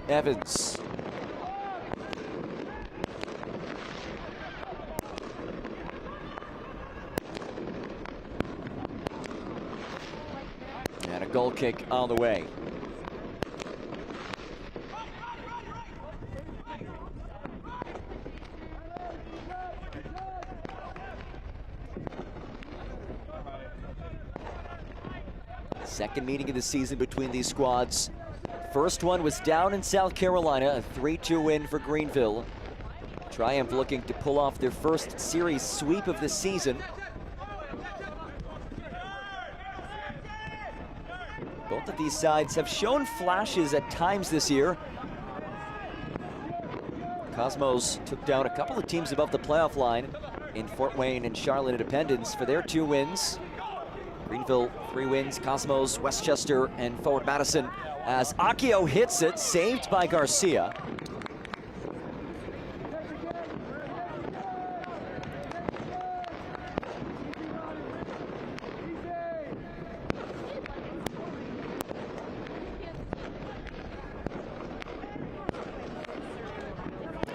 Evans. And a goal kick on the way. Second meeting of the season between these squads. First one was down in South Carolina, a 3-2 win for Greenville. Triumph looking to pull off their first series sweep of the season. Both of these sides have shown flashes at times this year. Cosmos took down a couple of teams above the playoff line in Fort Wayne and Charlotte Independence for their 2 wins. Greenville 3 wins, Cosmos, Westchester, and Forward Madison as Akio hits it, saved by Garcia.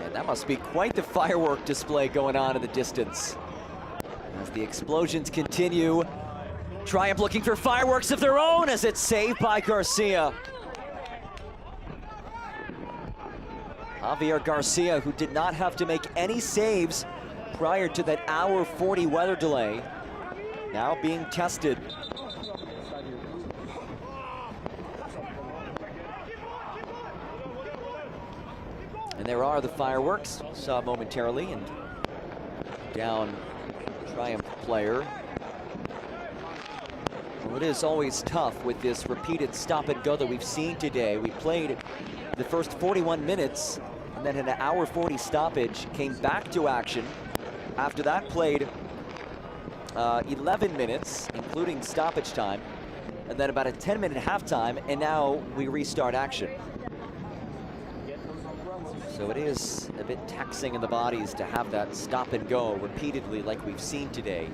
And that must be quite the firework display going on in the distance. As the explosions continue, Triumph looking for fireworks of their own as it's saved by Garcia. Javier Garcia, who did not have to make any saves prior to that hour 40 weather delay, now being tested. And there are the fireworks, saw momentarily, and down Triumph player. Well, it is always tough with this repeated stop and go that we've seen today. We played the first 41 minutes, and then an hour 40 stoppage, came back to action. After that, played 11 minutes, including stoppage time, and then about a 10-minute halftime, and now we restart action. So it is a bit taxing in the bodies to have that stop and go repeatedly like we've seen today.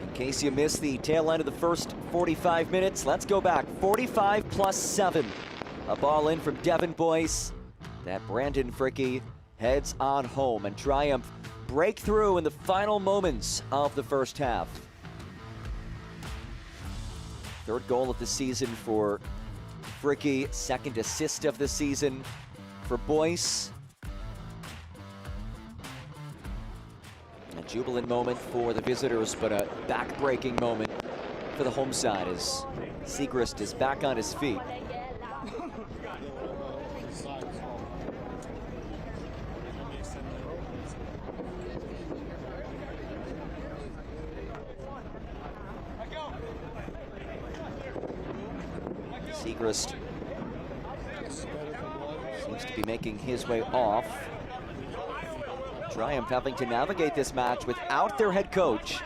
In case you missed the tail end of the first 45 minutes, let's go back. 45 plus 7. A ball in from Devin Boyce. That Brandon Fricke heads on home, and Triumph break through in the final moments of the first half. Third goal of the season for Fricke, second assist of the season for Boyce. A jubilant moment for the visitors, but a back-breaking moment for the home side as Siegrist is back on his feet. Siegrist seems to be making his way off. Triumph having to navigate this match without their head coach.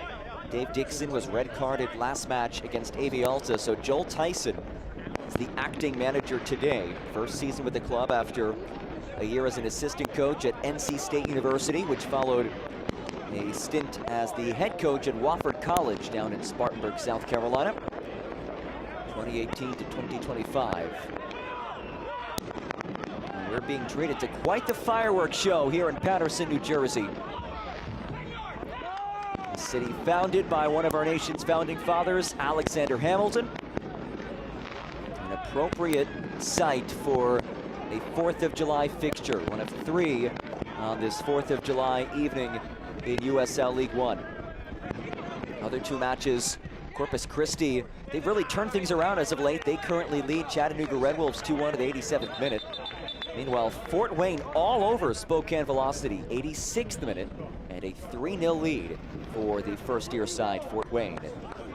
Dave Dixon was red carded last match against AV Alta, so Joel Tyson is the acting manager today. First season with the club after a year as an assistant coach at NC State University, which followed a stint as the head coach at Wofford College down in Spartanburg, South Carolina. 2018 to 2025. And we're being treated to quite the fireworks show here in Paterson, New Jersey. A city founded by one of our nation's founding fathers, Alexander Hamilton. An appropriate site for a 4th of July fixture, one of 3 on this 4th of July evening in USL League One. Other 2 matches, Corpus Christi, they've really turned things around as of late. They currently lead Chattanooga Red Wolves 2-1 at the 87th minute. Meanwhile, Fort Wayne all over Spokane Velocity, 86th minute, and a 3-0 lead for the first-year side, Fort Wayne.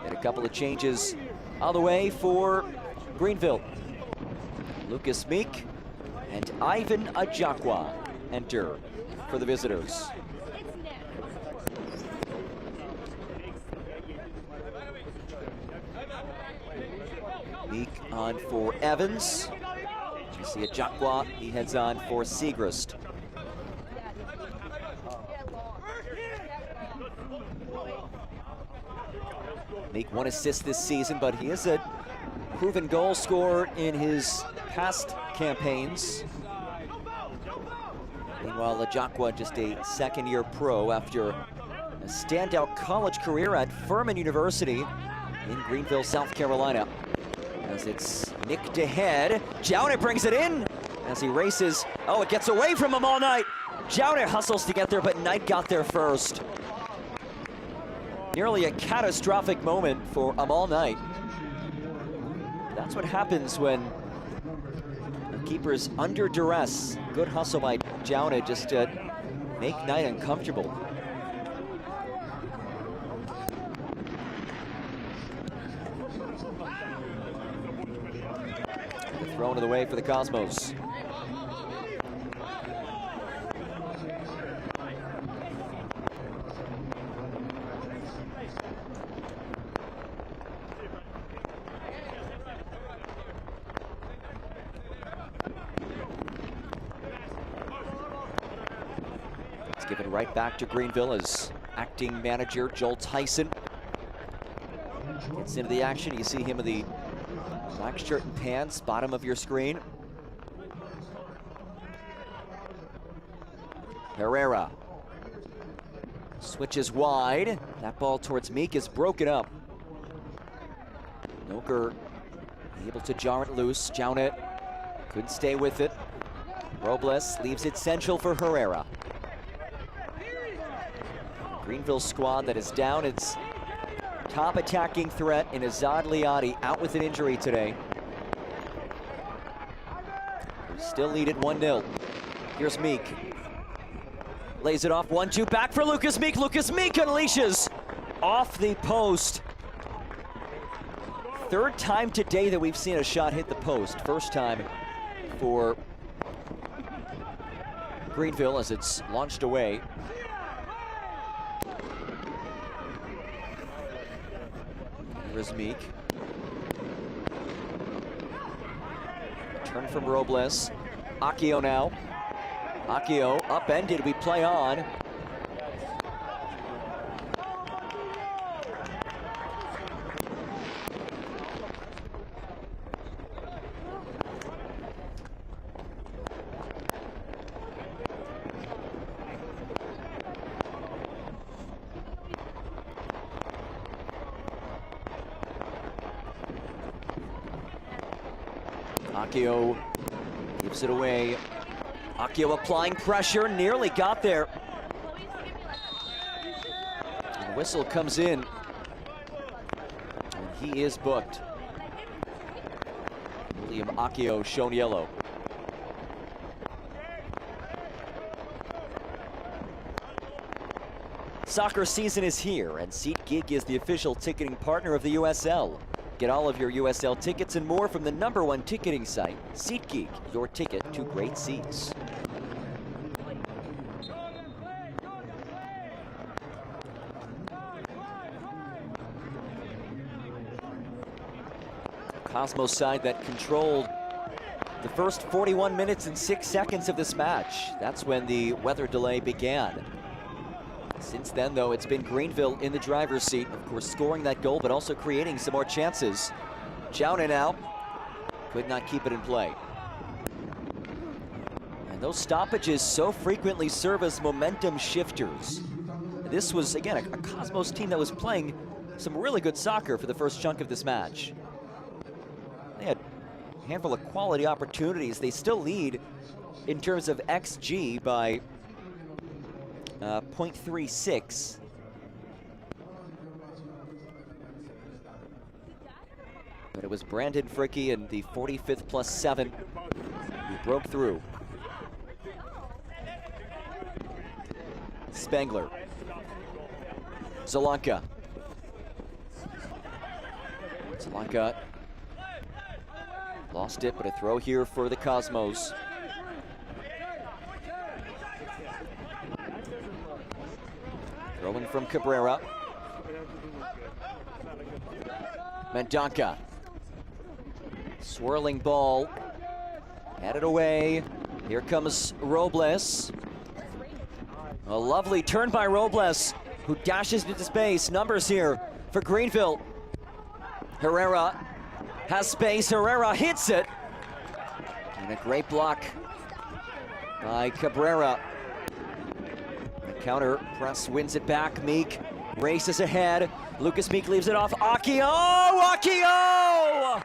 And a couple of changes on the way for Greenville. Lucas Meek and Ivan Ajakwa enter for the visitors. Meek on for Evans. You see Ajakwa, he heads on for Siegrist. Meek 1 assist this season, but he is a proven goal scorer in his past campaigns. Meanwhile, Ajakwa just a second-year pro after a standout college career at Furman University in Greenville, South Carolina. As it's nicked ahead, Jaunet brings it in as he races. Oh, it gets away from him all night. Jaunet hustles to get there, but Knight got there first. Nearly a catastrophic moment for Amal Knight. That's what happens when the keeper's under duress. Good hustle by Jaunet just to make Knight uncomfortable. Thrown to the way for the Cosmos. It's given right back to Greenville as acting manager Joel Tyson gets into the action. You see him in the black shirt and pants, bottom of your screen. Herrera switches wide. That ball towards Meek is broken up. Noker able to jar it loose. Jounet couldn't stay with it. Robles leaves it central for Herrera. Greenville squad that is down its top attacking threat in Azad Liadi, out with an injury today. We still lead at 1-0. Here's Meek. Lays it off, 1-2, back for Lucas Meek. Lucas Meek unleashes off the post. Third time today that we've seen a shot hit the post. First time for Greenville as it's launched away. Here's Meek. Turn from Robles. Akio now. Akio upended, we play on. Akio gives it away. Akio applying pressure, nearly got there. And the whistle comes in. And he is booked. William Akio shown yellow. Soccer season is here, and SeatGeek is the official ticketing partner of the USL. Get all of your USL tickets and more from the #1 ticketing site, SeatGeek, your ticket to great seats. Cosmos side that controlled the first 41 minutes and 6 seconds of this match. That's when the weather delay began. Since then, though, it's been Greenville in the driver's seat, of course, scoring that goal, but also creating some more chances. Jounet now could not keep it in play. And those stoppages so frequently serve as momentum shifters. This was, again, a Cosmos team that was playing some really good soccer for the first chunk of this match. They had a handful of quality opportunities. They still lead in terms of XG by 0.36. But it was Brandon Fricke in the 45th +7 who broke through. Spangler. Zalanka. Zalanka lost it, but a throw here for the Cosmos. Throwing from Cabrera. Mendonca. Swirling ball. Headed away. Here comes Robles. A lovely turn by Robles, who dashes into space. Numbers here for Greenville. Herrera has space. Herrera hits it. And a great block by Cabrera. Counter press wins it back. Meek races ahead. Lucas Meek leaves it off. Akio! Akio!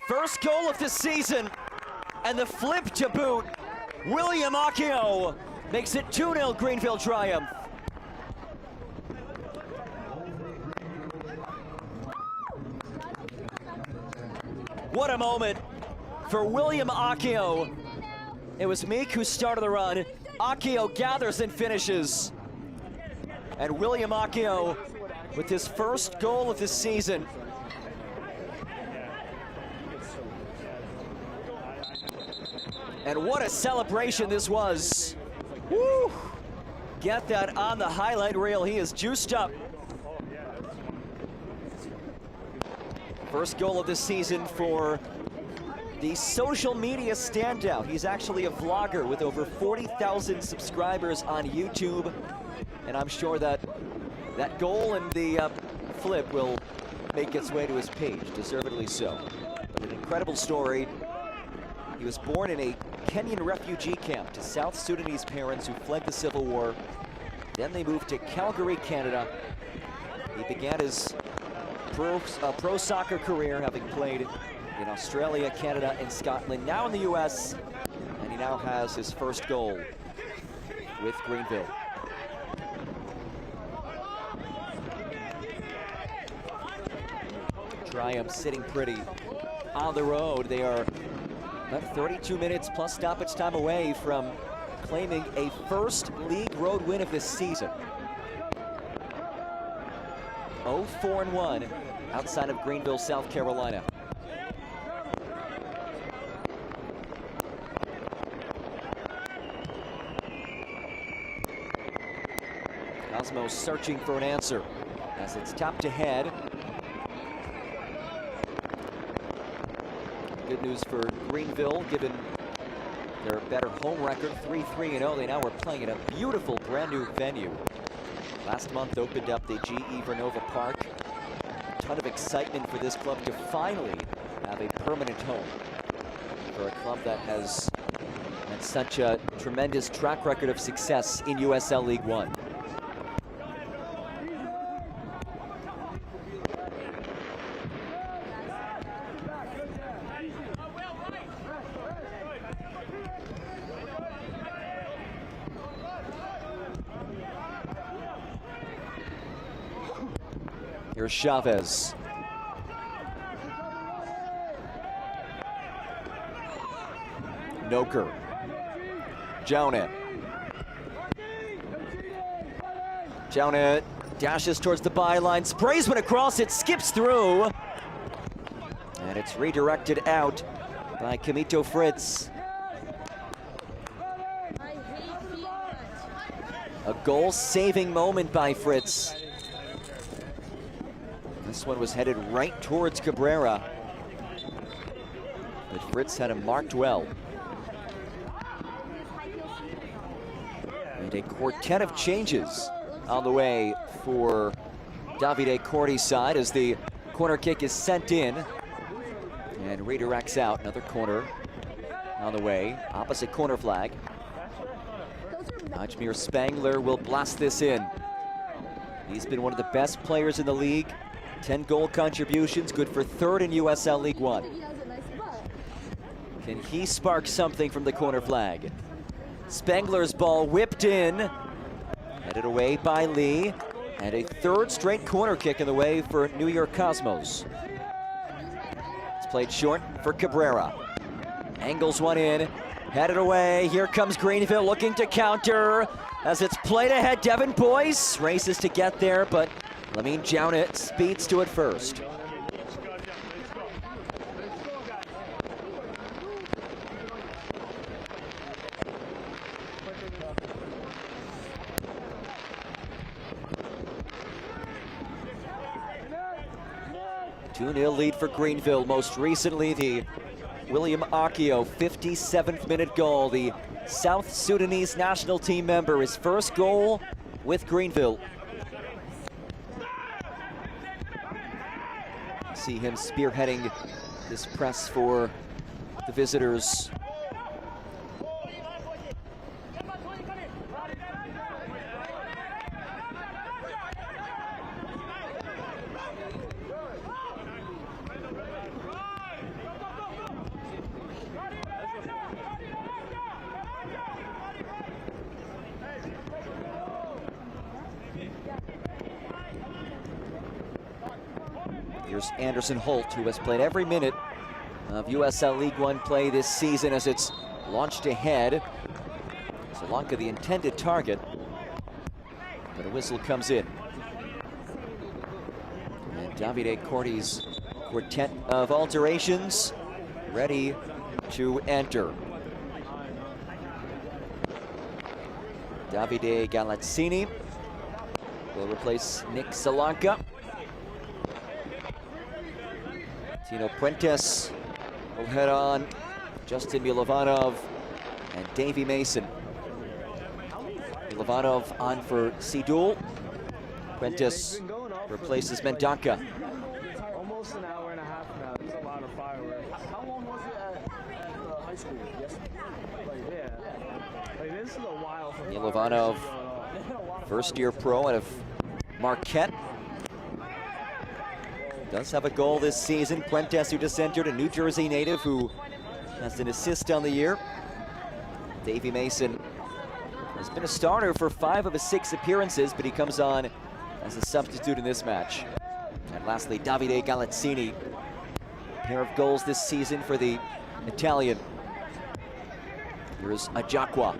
First goal of the season, and the flip to boot. William Akio makes it 2-0 Greenville triumph. What a moment for William Akio. It was Meek who started the run. Akio gathers and finishes. And William Akio with his first goal of the season. And what a celebration this was. Woo! Get that on the highlight reel. He is juiced up. First goal of the season for the social media standout. He's actually a vlogger with over 40,000 subscribers on YouTube. And I'm sure that that goal and the flip will make its way to his page, deservedly so. But an incredible story He was born in a Kenyan refugee camp to South Sudanese parents who fled the Civil War. Then they moved to Calgary, Canada. He began his pro soccer career, having played in Australia, Canada, and Scotland. Now in the U.S., and he now has his first goal with Greenville. Triumph sitting pretty on the road. They are about 32 minutes plus stoppage time away from claiming a first league road win of this season. 0-4-1 outside of Greenville, South Carolina. Cosmos searching for an answer as it's tapped ahead. Good news for Greenville, given their better home record, 3-3-0. They now are playing at a beautiful brand new venue. Last month opened up the GE Vernova Park. A ton of excitement for this club to finally have a permanent home. For a club that has had such a tremendous track record of success in USL League One. Here's Chavez. Noker. Jonah. Jonah dashes towards the byline, sprays one across, it skips through. And it's redirected out by Kamito Fritz. A goal-saving moment by Fritz. This one was headed right towards Cabrera, but Fritz had him marked well. And a quartet of changes on the way for Davide Corti's side as the corner kick is sent in and redirects out. Another corner on the way, opposite corner flag. Ajmir Spangler will blast this in. He's been one of the best players in the league. 10 goal contributions, good for third in USL League One. Can he spark something from the corner flag? Spangler's ball whipped in, headed away by Lee, and a third straight corner kick in the way for New York Cosmos. It's played short for Cabrera. Angles one in, headed away. Here comes Greenville looking to counter. As it's played ahead, Devin Boyce races to get there, but Lamine Jounet speeds to it first. Two-0 lead for Greenville. Most recently, the William Akio 57th minute goal. The South Sudanese national team member, his first goal with Greenville. See him spearheading this press for the visitors. Here's Anderson Holt, who has played every minute of USL League One play this season as it's launched ahead. Sri Lanka the intended target, but a whistle comes in. And Davide Corti's quartet of alterations ready to enter. Davide Galazzini will replace Nick Salanka. Tino Puentes will head on. Justin Milovanov and Davy Mason. Milovanov on for Sidul. Puentes replaces Mendonca. Almost an hour and a half now. There's a lot of fireworks. How long was it at high school? Milovanov, first-year pro out of Marquette. Does have a goal this season. Puentes, who just entered, a New Jersey native who has an assist on the year. Davey Mason has been a starter for 5 of his 6 appearances, but he comes on as a substitute in this match. And lastly, Davide Galazzini. A pair of goals this season for the Italian. Here's Ajakwa.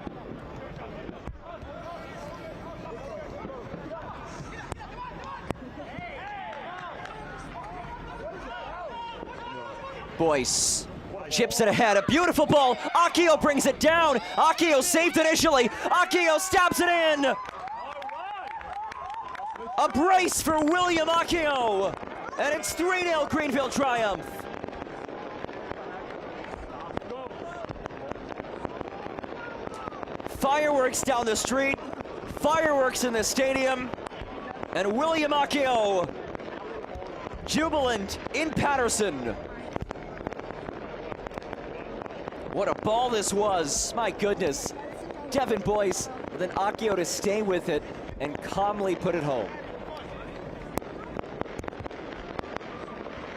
Boyce chips it ahead, a beautiful ball. Akio brings it down. Akio saved initially. Akio stabs it in. A brace for William Akio. And it's 3-0 Greenville triumph. Fireworks down the street, fireworks in the stadium, and William Akio jubilant in Patterson. What a ball this was, my goodness. Devin Boyce with an Akio to stay with it and calmly put it home.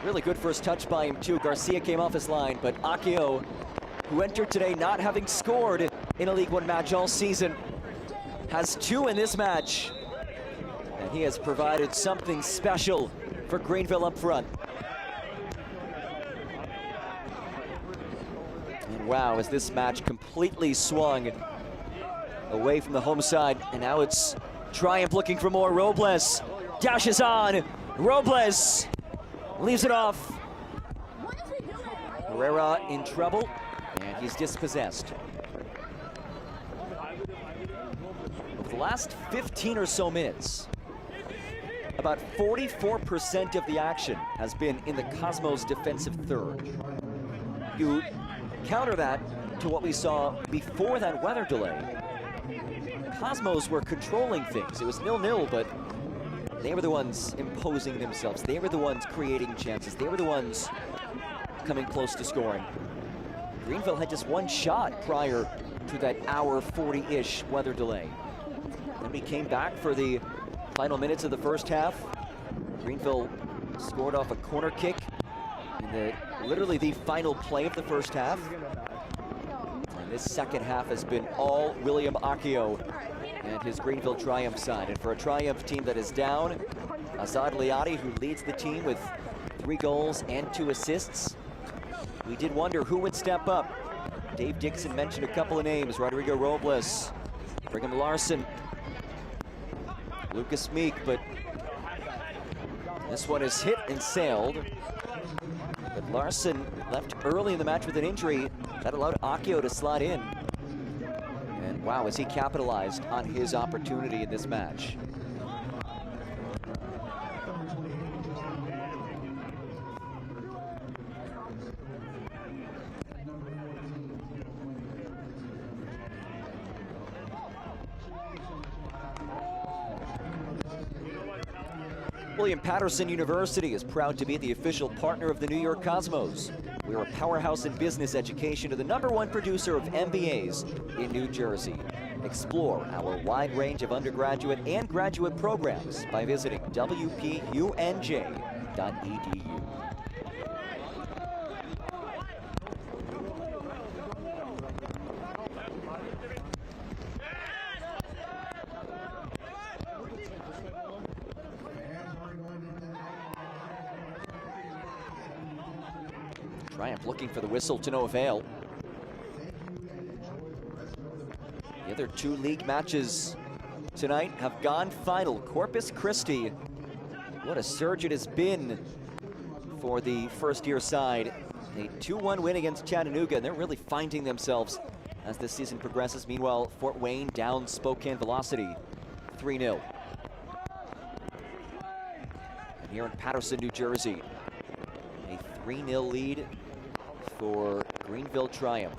Really good first touch by him too. Garcia came off his line, but Akio, who entered today not having scored in a League One match all season, has 2 in this match. And he has provided something special for Greenville up front. And wow, as this match completely swung away from the home side, and now it's Triumph looking for more. Robles dashes on. Robles leaves it off. Herrera in trouble, and he's dispossessed. Over the last 15 or so minutes, about 44% of the action has been in the Cosmos' defensive third. You counter that to what we saw before that weather delay. Cosmos were controlling things. It was 0-0, but they were the ones imposing themselves. They were the ones creating chances. They were the ones coming close to scoring. Greenville had just 1 shot prior to that hour 40-ish weather delay. Then we came back for the final minutes of the first half. Greenville scored off a corner kick in literally the final play of the first half. And this second half has been all William Akio and his Greenville Triumph side. And for a Triumph team that is down, Azad Liati, who leads the team with 3 goals and 2 assists. We did wonder who would step up. Dave Dixon mentioned a couple of names: Rodrigo Robles, Brigham Larson, Lucas Meek, but this one is hit and sailed. But Larson left early in the match with an injury that allowed Akio to slide in. And wow, has he capitalized on his opportunity in this match. William Patterson University is proud to be the official partner of the New York Cosmos. We're a powerhouse in business education and the ¡1 producer of MBAs in New Jersey. Explore our wide range of undergraduate and graduate programs by visiting wpunj.edu. Triumph looking for the whistle to no avail. The other 2 league matches tonight have gone final. Corpus Christi, what a surge it has been for the first-year side. A 2-1 win against Chattanooga, and they're really finding themselves as this season progresses. Meanwhile, Fort Wayne down Spokane Velocity 3-0. And here in Patterson, New Jersey, a 3-0 lead for Greenville Triumph.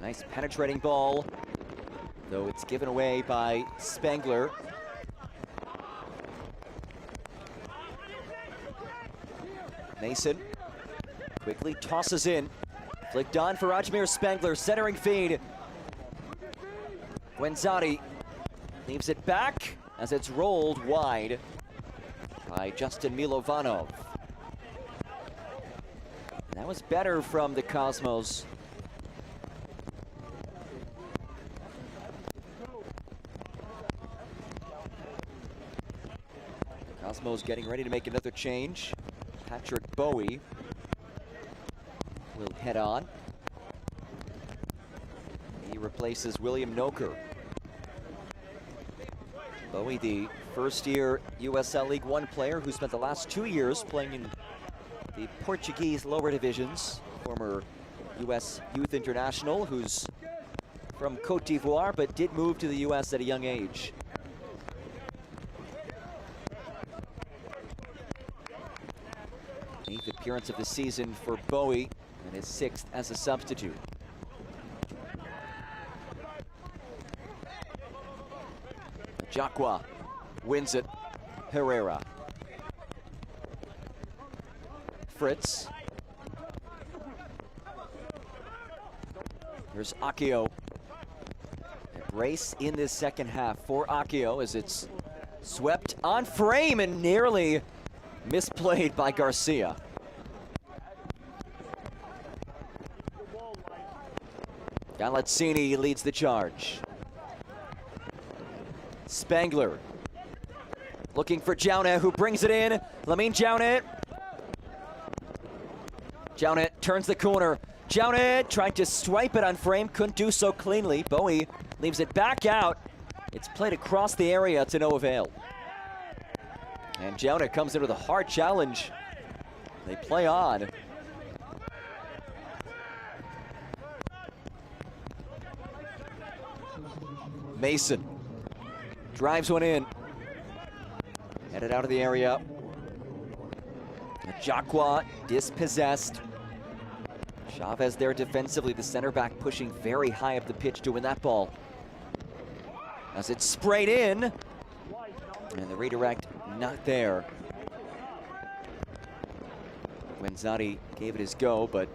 Nice penetrating ball, though it's given away by Spengler. Mason quickly tosses in. Flicked on for Ajmer Spengler, centering feed. Gwenzati leaves it back as it's rolled wide by Justin Milovanov. That was better from the Cosmos. Cosmos getting ready to make another change. Patrick Bowie will head on. He replaces William Noker. Bowie, the first-year USL League One player who spent the last 2 years playing in the Portuguese lower divisions. Former US Youth International, who's from Cote d'Ivoire, but did move to the US at a young age. Eighth appearance of the season for Bowie, and his 6th as a substitute. Jacqua wins it. Herrera. Fritz. Here's Akio. A brace in this second half for Akio as it's swept on frame and nearly misplayed by Garcia. Galazzini leads the charge. Spengler looking for Jaune, who brings it in. Lamine Jaune. Jaune turns the corner. Jaune tried to swipe it on frame, couldn't do so cleanly. Bowie leaves it back out. It's played across the area to no avail. And Jaune comes in with a hard challenge. They play on. Mason drives one in. Headed out of the area. Jacqua dispossessed. Chavez there defensively, the center back pushing very high up the pitch to win that ball. As it's sprayed in. And the redirect not there. Gwenzati gave it his go, but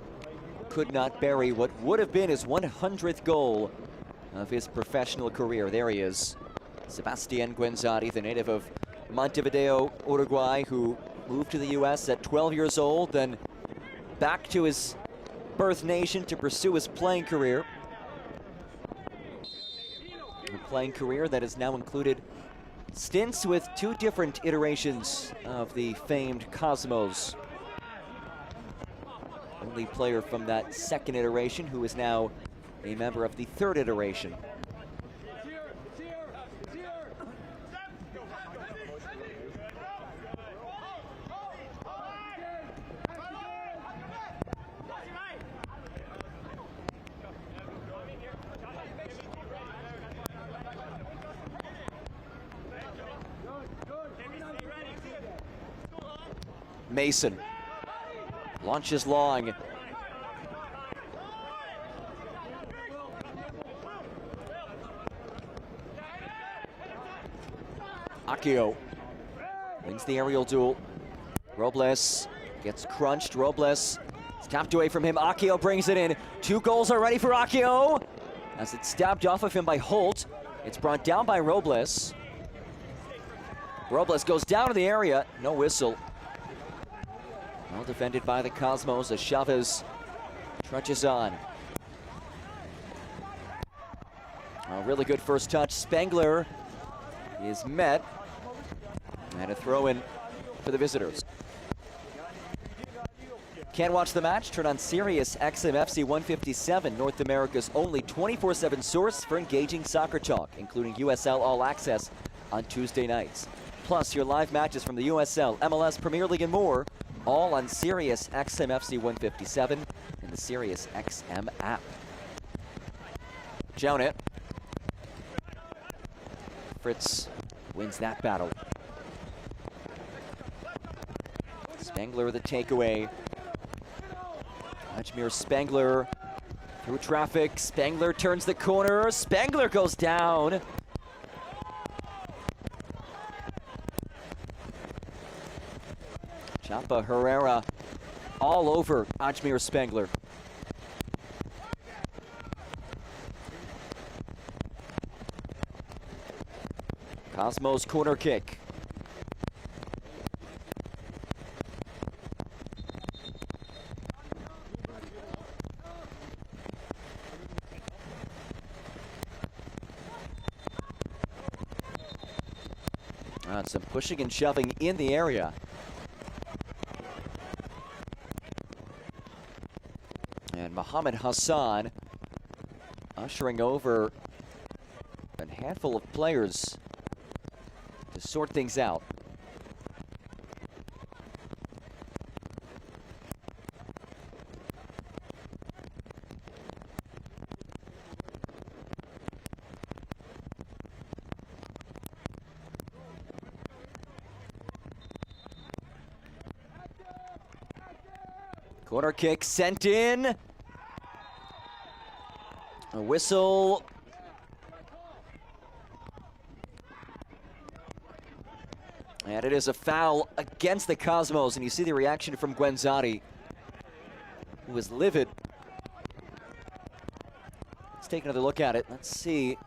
could not bury what would have been his 100th goal of his professional career. There he is. Sebastian Gwenzati, the native of Montevideo, Uruguay, who moved to the US at 12 years old, then back to his birth nation to pursue his playing career. A playing career that has now included stints with 2 different iterations of the famed Cosmos. Only player from that 2nd iteration who is now a member of the 3rd iteration. Mason launches long. Akio wins the aerial duel. Robles gets crunched. Robles is tapped away from him. Akio brings it in. 2 goals already for Akio. As it's stabbed off of him by Holt. It's brought down by Robles. Robles goes down to the area. No whistle. Well defended by the Cosmos as Chavez trudges on. A really good first touch. Spengler is met. And a throw in for the visitors. Can't watch the match? Turn on Sirius XM FC 157, North America's only 24/7 source for engaging soccer talk, including USL All Access on Tuesday nights. Plus your live matches from the USL, MLS, Premier League, and more, all on Sirius XM FC 157 and the Sirius XM app. Jaune. Fritz wins that battle. Spengler the takeaway. Ajmer Spengler Through traffic, Spangler turns the corner. Spangler goes down. Chapa Herrera all over Ajmer Spangler. Cosmos corner kick. Some pushing and shoving in the area. And Mohammed Hassan ushering over a handful of players to sort things out. Corner kick sent in. A whistle. And it is a foul against the Cosmos. And you see the reaction from Guenzati, who was livid. Let's take another look at it. Let's see.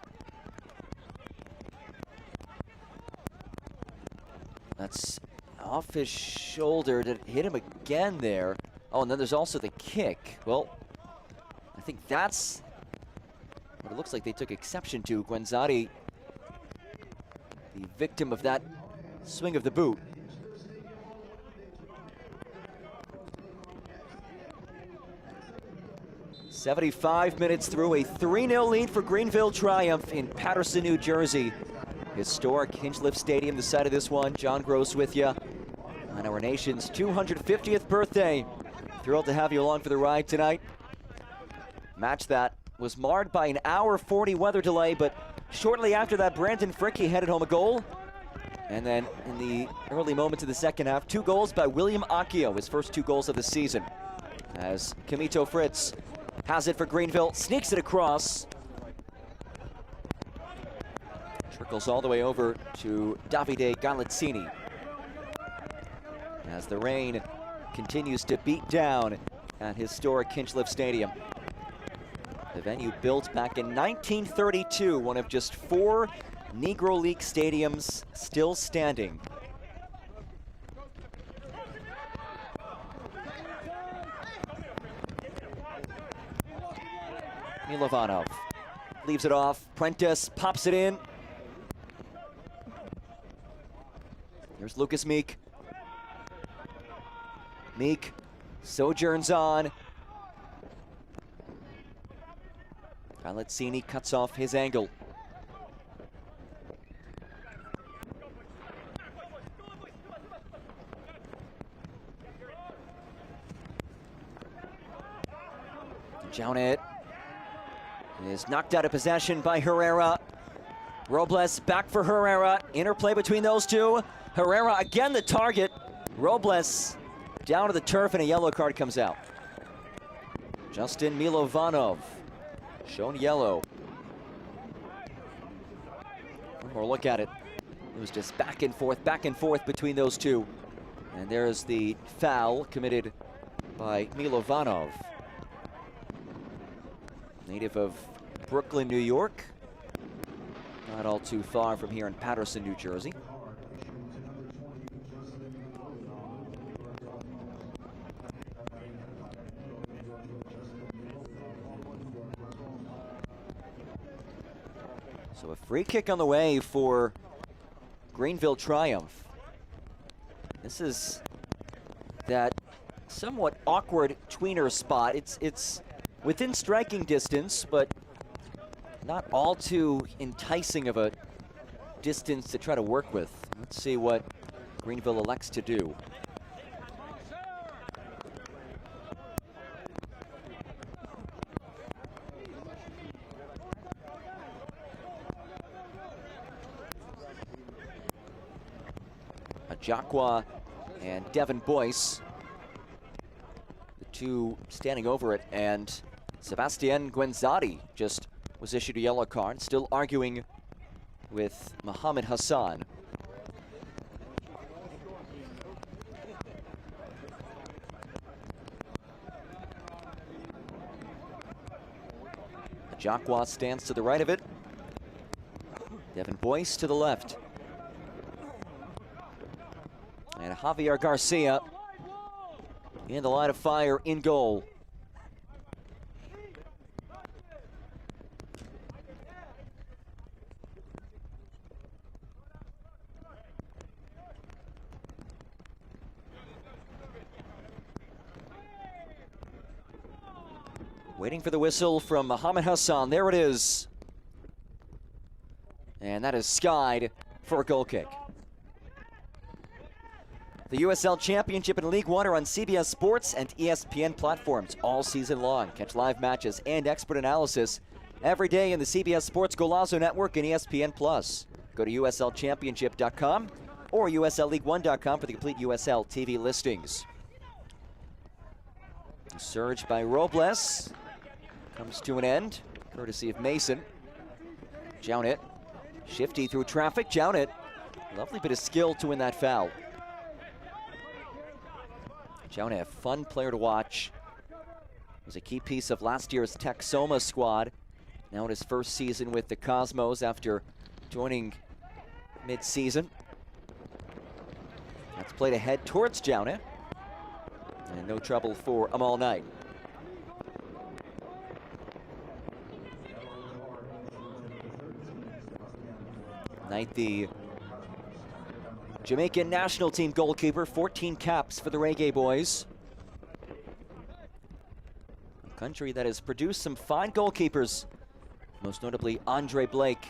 That's off his shoulder. Did it hit him again there? Oh, and then there's also the kick. Well, I think that's what it looks like they took exception to. Guenzati, the victim of that swing of the boot. "75 minutes through, a 3-0 lead for Greenville triumph in Paterson, New Jersey. Historic Hinchliff Stadium, the site of this one. John Gross with you on our nation's 250th birthday. Thrilled to have you along for the ride tonight. Match that was marred by an hour 40 weather delay, but shortly after that, Brandon Fricke headed home a goal. And then in the early moments of the second half, 2 goals by William Accio, his first 2 goals of the season. As Kamito Fritz has it for Greenville, sneaks it across. Trickles all the way over to Davide Galazzini. As the rain continues to beat down at historic Hinchliff Stadium. The venue built back in 1932, one of just 4 Negro League stadiums still standing. Milovanov leaves it off. Prentice pops it in. Here's Lucas Meek. Meek sojourns on. Galazzini cuts off his angle. Jounet is knocked out of possession by Herrera. Robles back for Herrera. Interplay between those two. Herrera again the target. Robles down to the turf, and a yellow card comes out. Justin Milovanov shown yellow. One more look at it. It was just back and forth between those two. And there's the foul committed by Milovanov. Native of Brooklyn, New York. Not all too far from here in Paterson, New Jersey. So a free kick on the way for Greenville triumph. This is that somewhat awkward tweener spot. It's within striking distance, but not all too enticing of a distance to try to work with. Let's see what Greenville elects to do. Jacqua and Devin Boyce, the two standing over it, and Sebastian Guenzati just was issued a yellow card, still arguing with Mohamed Hassan. Jacqua stands to the right of it. Devin Boyce to the left. And Javier Garcia in the line of fire in goal. Waiting for the whistle from Mohamed Hassan. There it is. And that is skied for a goal kick. The USL Championship and League One are on CBS Sports and ESPN platforms all season long. Catch live matches and expert analysis every day in the CBS Sports Golazo Network and ESPN Plus. Go to USLChampionship.com or USLLeague1.com for the complete USL TV listings. The surge by Robles comes to an end, courtesy of Mason. Jounet, shifty through traffic. Jounet, lovely bit of skill to win that foul. Jounet, a fun player to watch. Was a key piece of last year's Texoma squad. Now in his first season with the Cosmos after joining mid-season. That's played ahead towards Jounet. And no trouble for Amal Knight. Knight, the Jamaican national team goalkeeper, 14 caps for the Reggae Boys. A country that has produced some fine goalkeepers, most notably Andre Blake.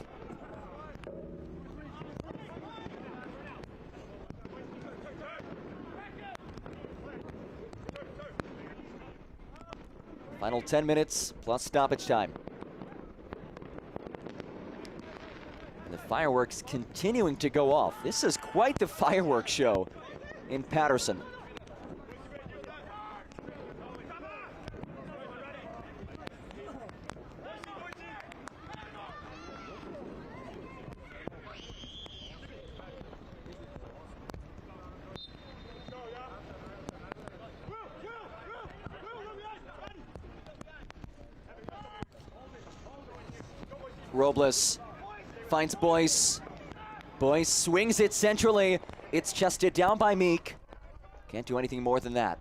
Final 10 minutes plus stoppage time. And the fireworks continuing to go off. This is quite the fireworks show in Patterson. Robles finds Boyce. Boyce swings it centrally. It's chested down by Meek. Can't do anything more than that.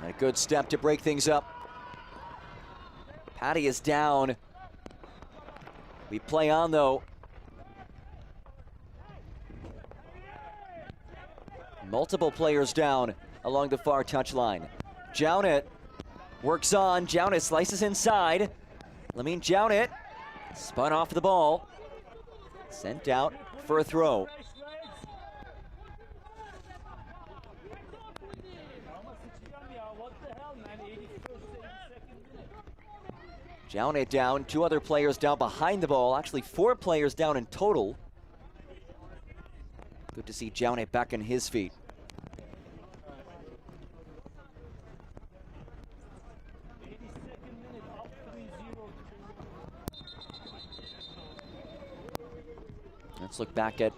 And a good step to break things up. Patty is down. We play on though. Multiple players down along the far touchline. Jounet works on. Jounet slices inside. Lamine Jounet spun off the ball. Sent out for a throw. Jounet down. Two other players down behind the ball. Actually, 4 players down in total. Good to see Jounet back on his feet. Let's look back at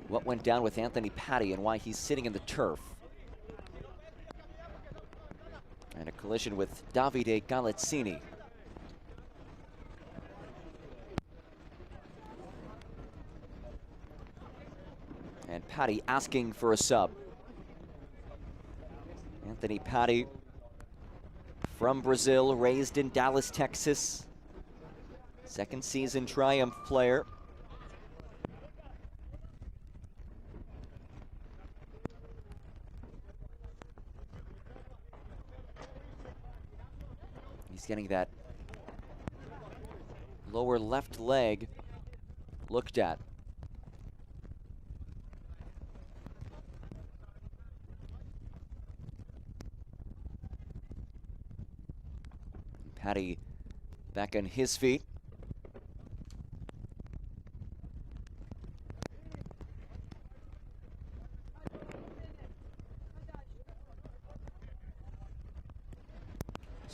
what went down with Anthony Patty and why he's sitting in the turf. And a collision with Davide Galazzini. And Patty asking for a sub. Anthony Patty, from Brazil, raised in Dallas, Texas. Second season Triumph player. He's getting that lower left leg looked at. Patty back on his feet.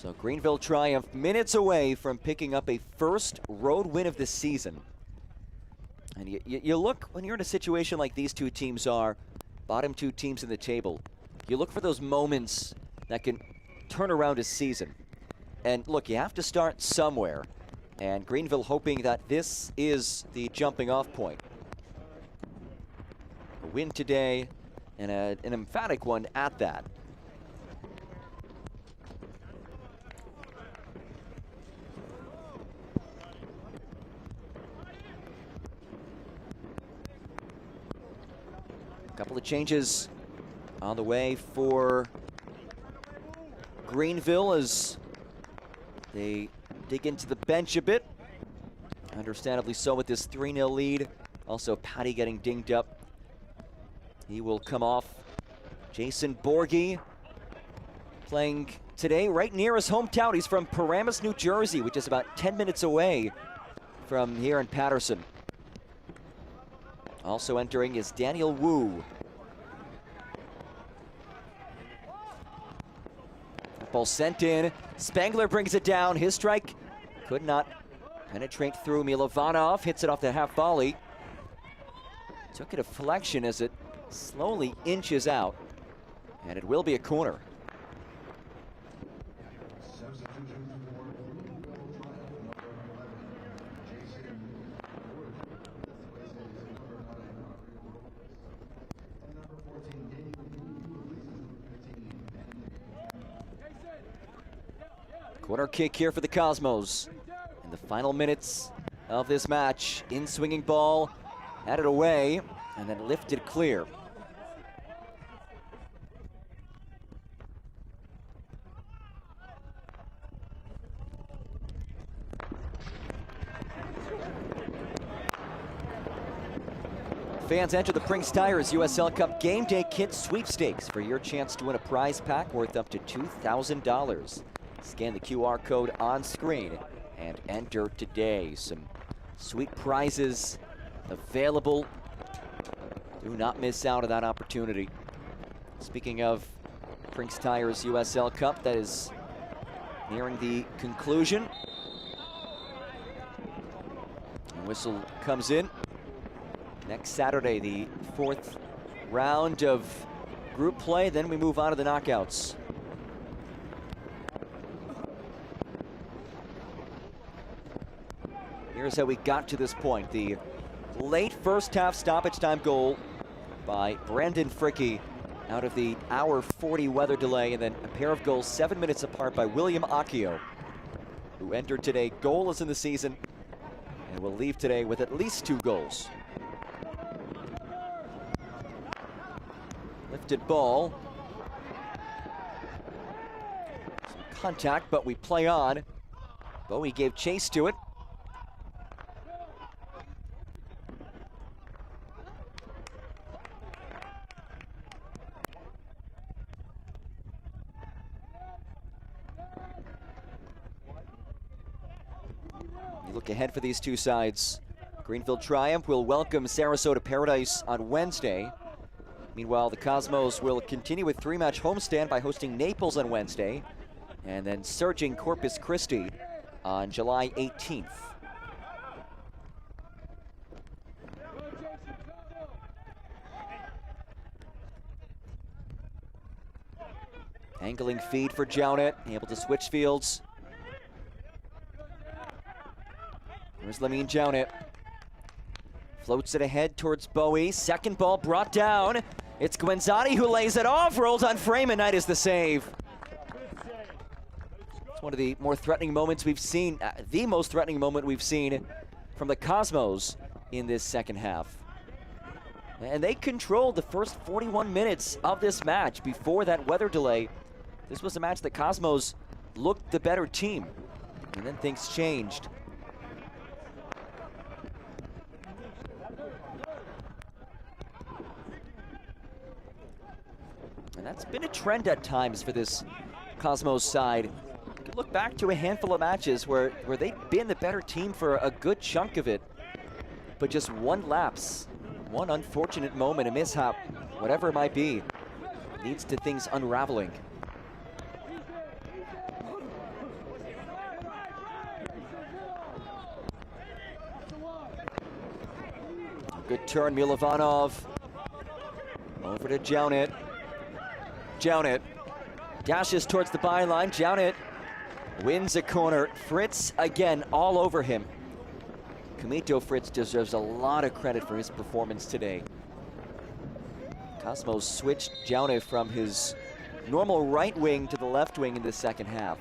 So Greenville Triumph minutes away from picking up a first road win of the season. And you look, when you're in a situation like these two teams are, bottom two teams in the table, you look for those moments that can turn around a season. And look, you have to start somewhere. And Greenville hoping that this is the jumping off point. A win today, and an emphatic one at that. A couple of changes on the way for Greenville as they dig into the bench a bit. Understandably so with this 3-0 lead. Also Patty getting dinged up. He will come off. Jason Borghi playing today right near his hometown. He's from Paramus, New Jersey, which is about 10 minutes away from here in Patterson. Also entering is Daniel Wu. Ball sent in. Spangler brings it down. His strike could not penetrate through. Milovanov hits it off the half volley. Took a deflection as it slowly inches out. And it will be a corner. Corner kick here for the Cosmos. In the final minutes of this match, in swinging ball, had it away, and then lifted clear. Fans enter the Prince Tires USL Cup Game Day Kit Sweepstakes for your chance to win a prize pack worth up to $2,000. Scan the QR code on screen and enter today. Some sweet prizes available. Do not miss out on that opportunity. Speaking of Prince Tires USL Cup, that is nearing the conclusion. The whistle comes in. Next Saturday, the 4th round of group play. Then we move on to the knockouts. Here's how we got to this point. The late first half stoppage time goal by Brandon Fricke out of the hour 40 weather delay, and then a pair of goals 7 minutes apart by William Accio, who entered today goalless in the season and will leave today with at least 2 goals. Lifted ball. Some contact, but we play on. Bowie gave chase to it. You look ahead for these two sides. Greenville Triumph will welcome Sarasota Paradise on Wednesday. Meanwhile, the Cosmos will continue with 3-match homestand by hosting Naples on Wednesday, and then surging Corpus Christi on July 18th. Angling feed for Jounet, able to switch fields. Here's Lamine Jounet. Floats it ahead towards Bowie. Second ball brought down. It's Guenzani who lays it off. Rolls on frame, and Knight is the save. It's one of the more threatening moments we've seen, the most threatening moment we've seen from the Cosmos in this second half. And they controlled the first 41 minutes of this match before that weather delay. This was a match that Cosmos looked the better team, and then things changed. And that's been a trend at times for this Cosmos side. You can look back to a handful of matches where they've been the better team for a good chunk of it, but just one lapse, one unfortunate moment, a mishap, whatever it might be, leads to things unraveling. Good turn, Milovanov. Over to Jownit. Jownit dashes towards the byline. Jownit wins a corner. Fritz again all over him. Kamito Fritz deserves a lot of credit for his performance today. Cosmos switched Jownit from his normal right wing to the left wing in the second half.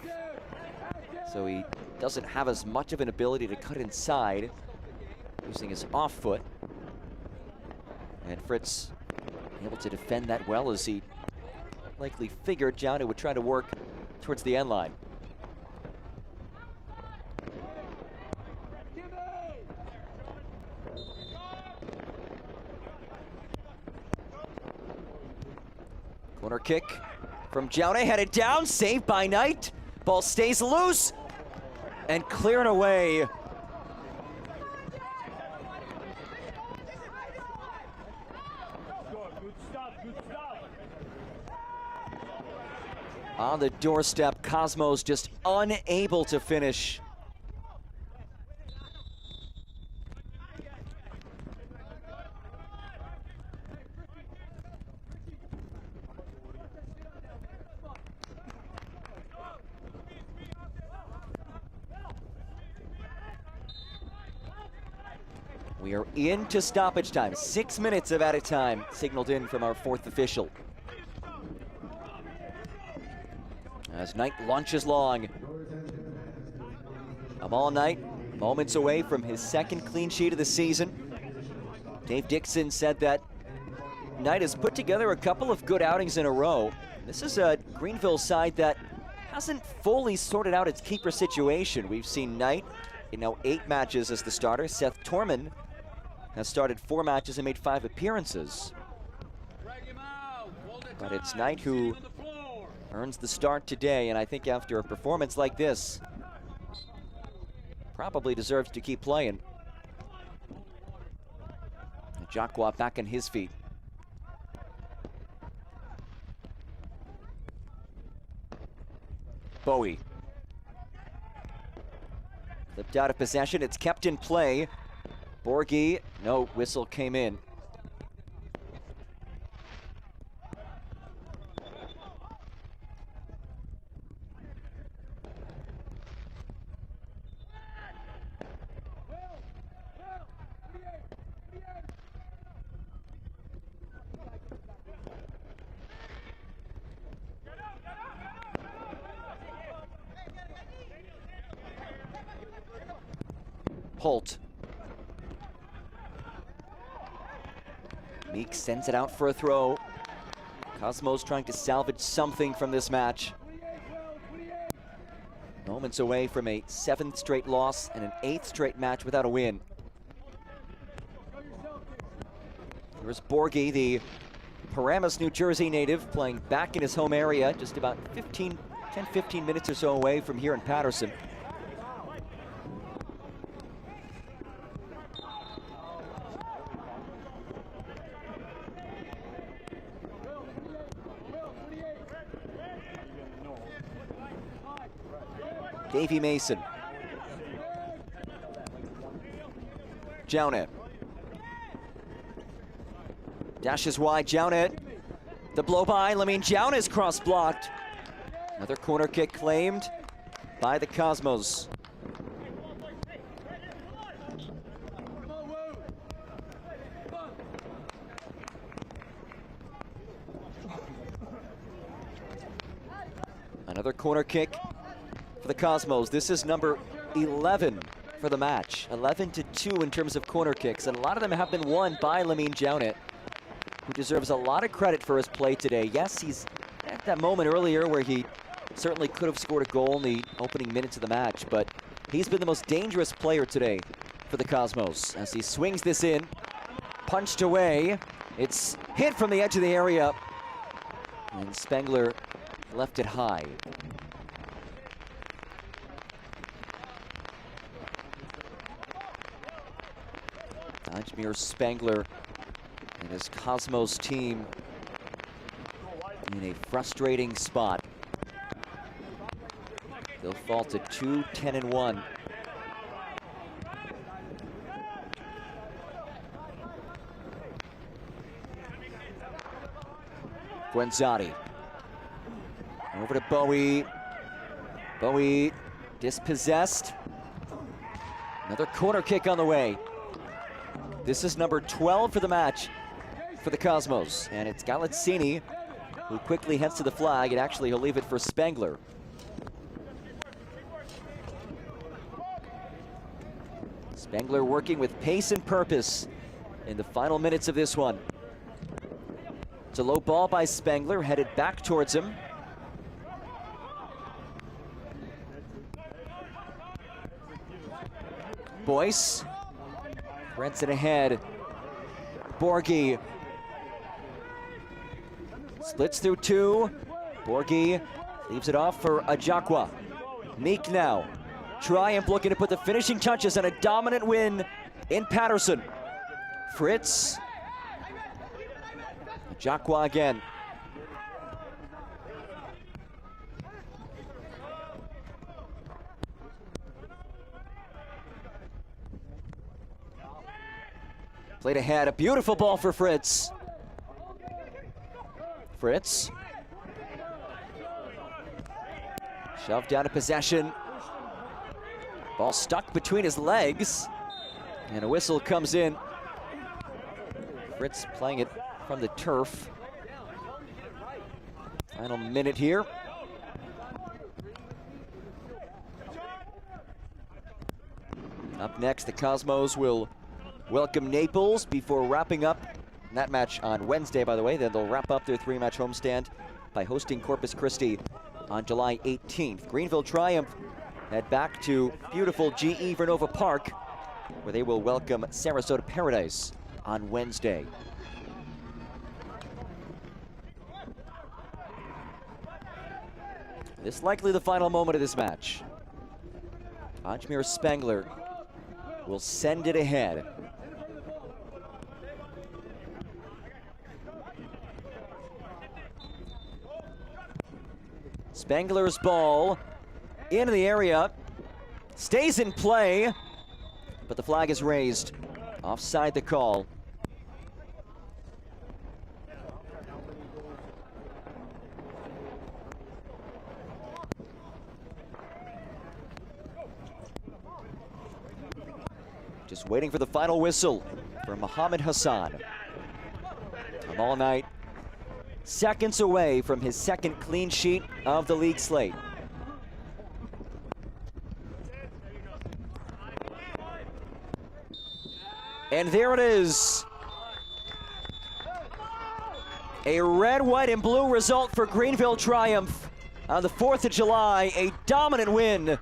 So he doesn't have as much of an ability to cut inside, using his off foot. And Fritz able to defend that well, as he likely figured Jownit would try to work towards the end line. Corner kick from Jownit, headed down, saved by Knight. Ball stays loose and cleared away. On the doorstep, Cosmos just unable to finish. We are into stoppage time. 6 minutes of added time signaled in from our fourth official. As Knight launches long. Amal Knight, moments away from his second clean sheet of the season. Dave Dixon said that Knight has put together a couple of good outings in a row. This is a Greenville side that hasn't fully sorted out its keeper situation. We've seen Knight in now 8 matches as the starter. Seth Torman has started 4 matches and made 5 appearances. But it's Knight who earns the start today, and I think after a performance like this, probably deserves to keep playing. Jacqua back on his feet. Bowie. Flipped out of possession, it's kept in play. Borghi, no, whistle came in. Holt. Meek sends it out for a throw. Cosmos trying to salvage something from this match. Moments away from a 7th straight loss and an 8th straight match without a win. Here's Borghi, the Paramus, New Jersey native, playing back in his home area, just about 10-15 minutes or so away from here in Patterson. Davey Mason. Jownit. Dashes wide, Jownit. The blow by, Lamine Jownit's cross-blocked. Another corner kick claimed by the Cosmos. Another corner kick for the Cosmos. This is number 11 for the match. 11-2 in terms of corner kicks, and a lot of them have been won by Lamine Jownit, who deserves a lot of credit for his play today. Yes, he's at that moment earlier where he certainly could have scored a goal in the opening minutes of the match, but he's been the most dangerous player today for the Cosmos as he swings this in, punched away. It's hit from the edge of the area, and Spengler left it high. Ajmir Spengler and his Cosmos team in a frustrating spot. They'll fall to 2-10-1. Guenzati. Over to Bowie. Bowie dispossessed. Another corner kick on the way. This is number 12 for the match for the Cosmos. And it's Galazzini who quickly heads to the flag, and actually he'll leave it for Spengler. Spengler working with pace and purpose in the final minutes of this one. It's a low ball by Spengler, headed back towards him. Boyce rents it ahead. Borghi splits through two. Borghi leaves it off for Ajakwa. Meek now. Triumph looking to put the finishing touches on a dominant win in Patterson. Fritz. Ajakwa again. Played ahead, a beautiful ball for Fritz. Fritz. Shoved down to possession. Ball stuck between his legs. And a whistle comes in. Fritz playing it from the turf. Final minute here. Up next, the Cosmos will welcome Naples before wrapping up that match on Wednesday, by the way. Then they'll wrap up their three-match homestand by hosting Corpus Christi on July 18th. Greenville Triumph head back to beautiful GE Vernova Park, where they will welcome Sarasota Paradise on Wednesday. This is likely the final moment of this match. Ajmir Spengler will send it ahead. Spengler's ball into the area, stays in play, but the flag is raised. Offside the call. Just waiting for the final whistle for Mohamed Hassan. Amal Knight, seconds away from his second clean sheet of the league slate. And there it is. A red, white, and blue result for Greenville Triumph on the 4th of July. A dominant win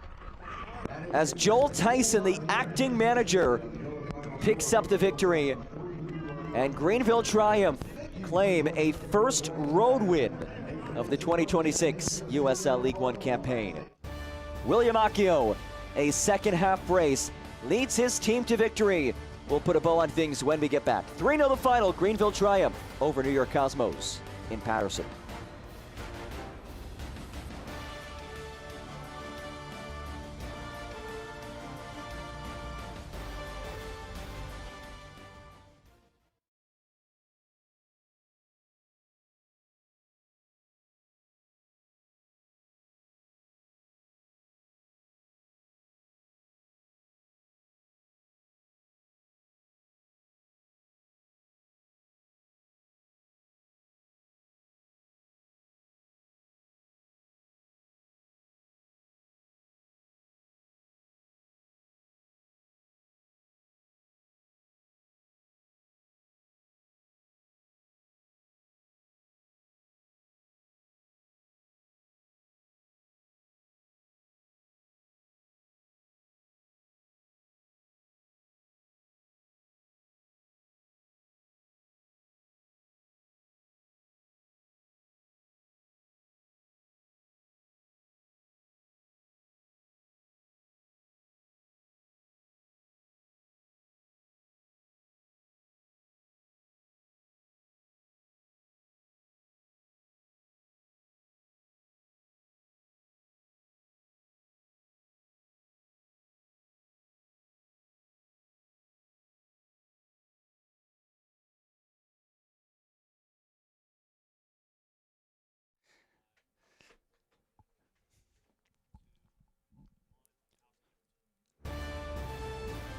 as Joel Tyson, the acting manager, picks up the victory. And Greenville Triumph claim a first road win of the 2026 USL League One campaign. William Accio, a second half brace, leads his team to victory. We'll put a bow on things when we get back. 3-0 the final, Greenville Triumph over New York Cosmos in Patterson.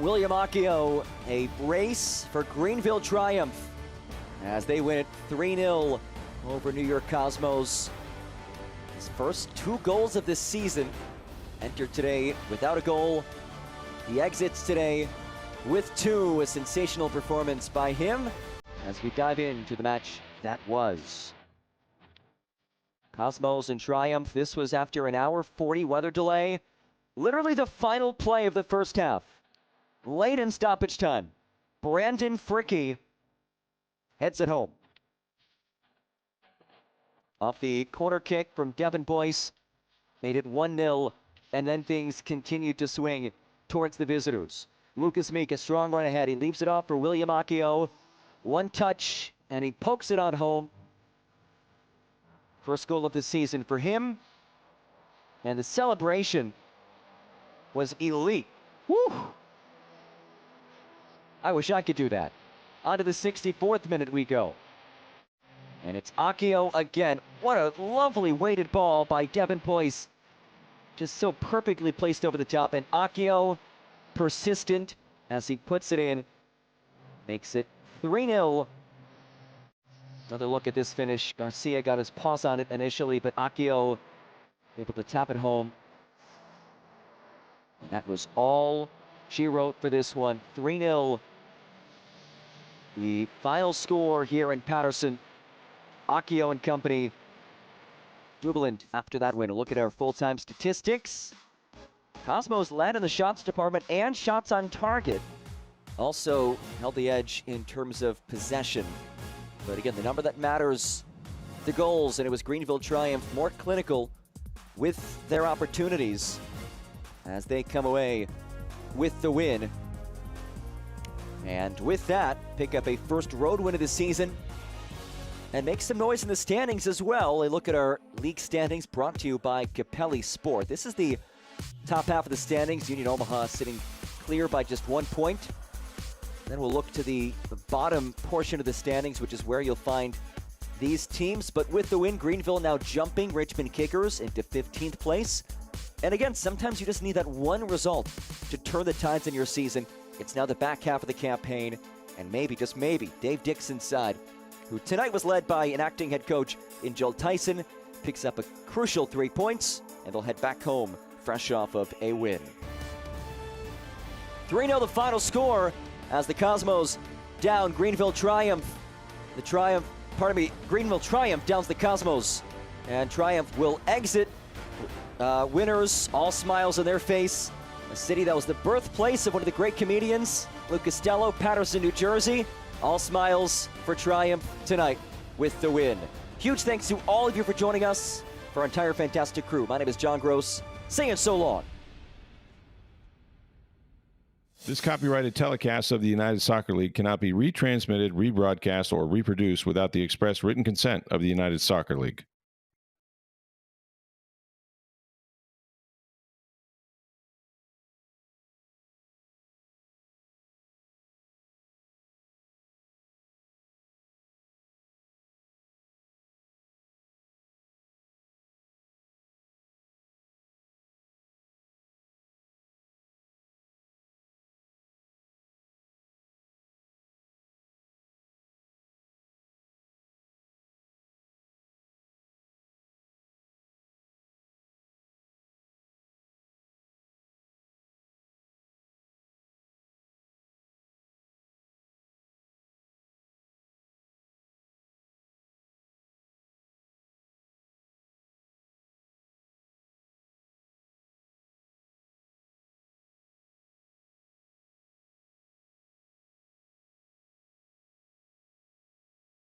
William Accio, a brace for Greenville triumph as they win it 3-0 over New York Cosmos. His first 2 goals of this season entered today without a goal. He exits today with 2, a sensational performance by him as we dive into the match that was. Cosmos in triumph. This was after an hour 40 weather delay. Literally the final play of the first half. Late in stoppage time, Brandon Fricky heads it home. Off the corner kick from Devin Boyce, made it 1-0, and then things continued to swing towards the visitors. Lucas Meek, a strong run ahead. He leaves it off for William Accio. 1 touch, and he pokes it on home. First goal of the season for him. And the celebration was elite. Woo! I wish I could do that. On to the 64th minute we go. And it's Accio again. What a lovely weighted ball by Devin Boyce. Just so perfectly placed over the top. And Accio, persistent as he puts it in. Makes it 3-0. Another look at this finish. Garcia got his paws on it initially, but Accio able to tap it home. And that was all she wrote for this one. 3-0. The final score here in Patterson. Accio and company jubilant after that win. A look at our full-time statistics. Cosmos led in the shots department and shots on target. Also held the edge in terms of possession. But again, the number that matters, the goals, and it was Greenville triumph, more clinical with their opportunities as they come away with the win. And with that, pick up a first road win of the season and make some noise in the standings as well. A look at our league standings brought to you by Capelli Sport. This is the top half of the standings. Union Omaha sitting clear by just 1 point. Then we'll look to the bottom portion of the standings, which is where you'll find these teams. But with the win, Greenville now jumping Richmond Kickers into 15th place. And again, sometimes you just need that one result to turn the tides in your season. It's now the back half of the campaign, and maybe, just maybe, Dave Dixon's side, who tonight was led by an acting head coach in Joel Tyson, picks up a crucial 3 points, and they'll head back home fresh off of a win. 3-0 the final score as the Cosmos down Greenville triumph. Greenville triumph downs the Cosmos, and Triumph will exit winners, all smiles on their face. A city that was the birthplace of one of the great comedians, Lou Costello, Patterson, New Jersey. All smiles for Triumph tonight with the win. Huge thanks to all of you for joining us, for our entire fantastic crew. My name is John Gross, saying so long. This copyrighted telecast of the United Soccer League cannot be retransmitted, rebroadcast, or reproduced without the express written consent of the United Soccer League.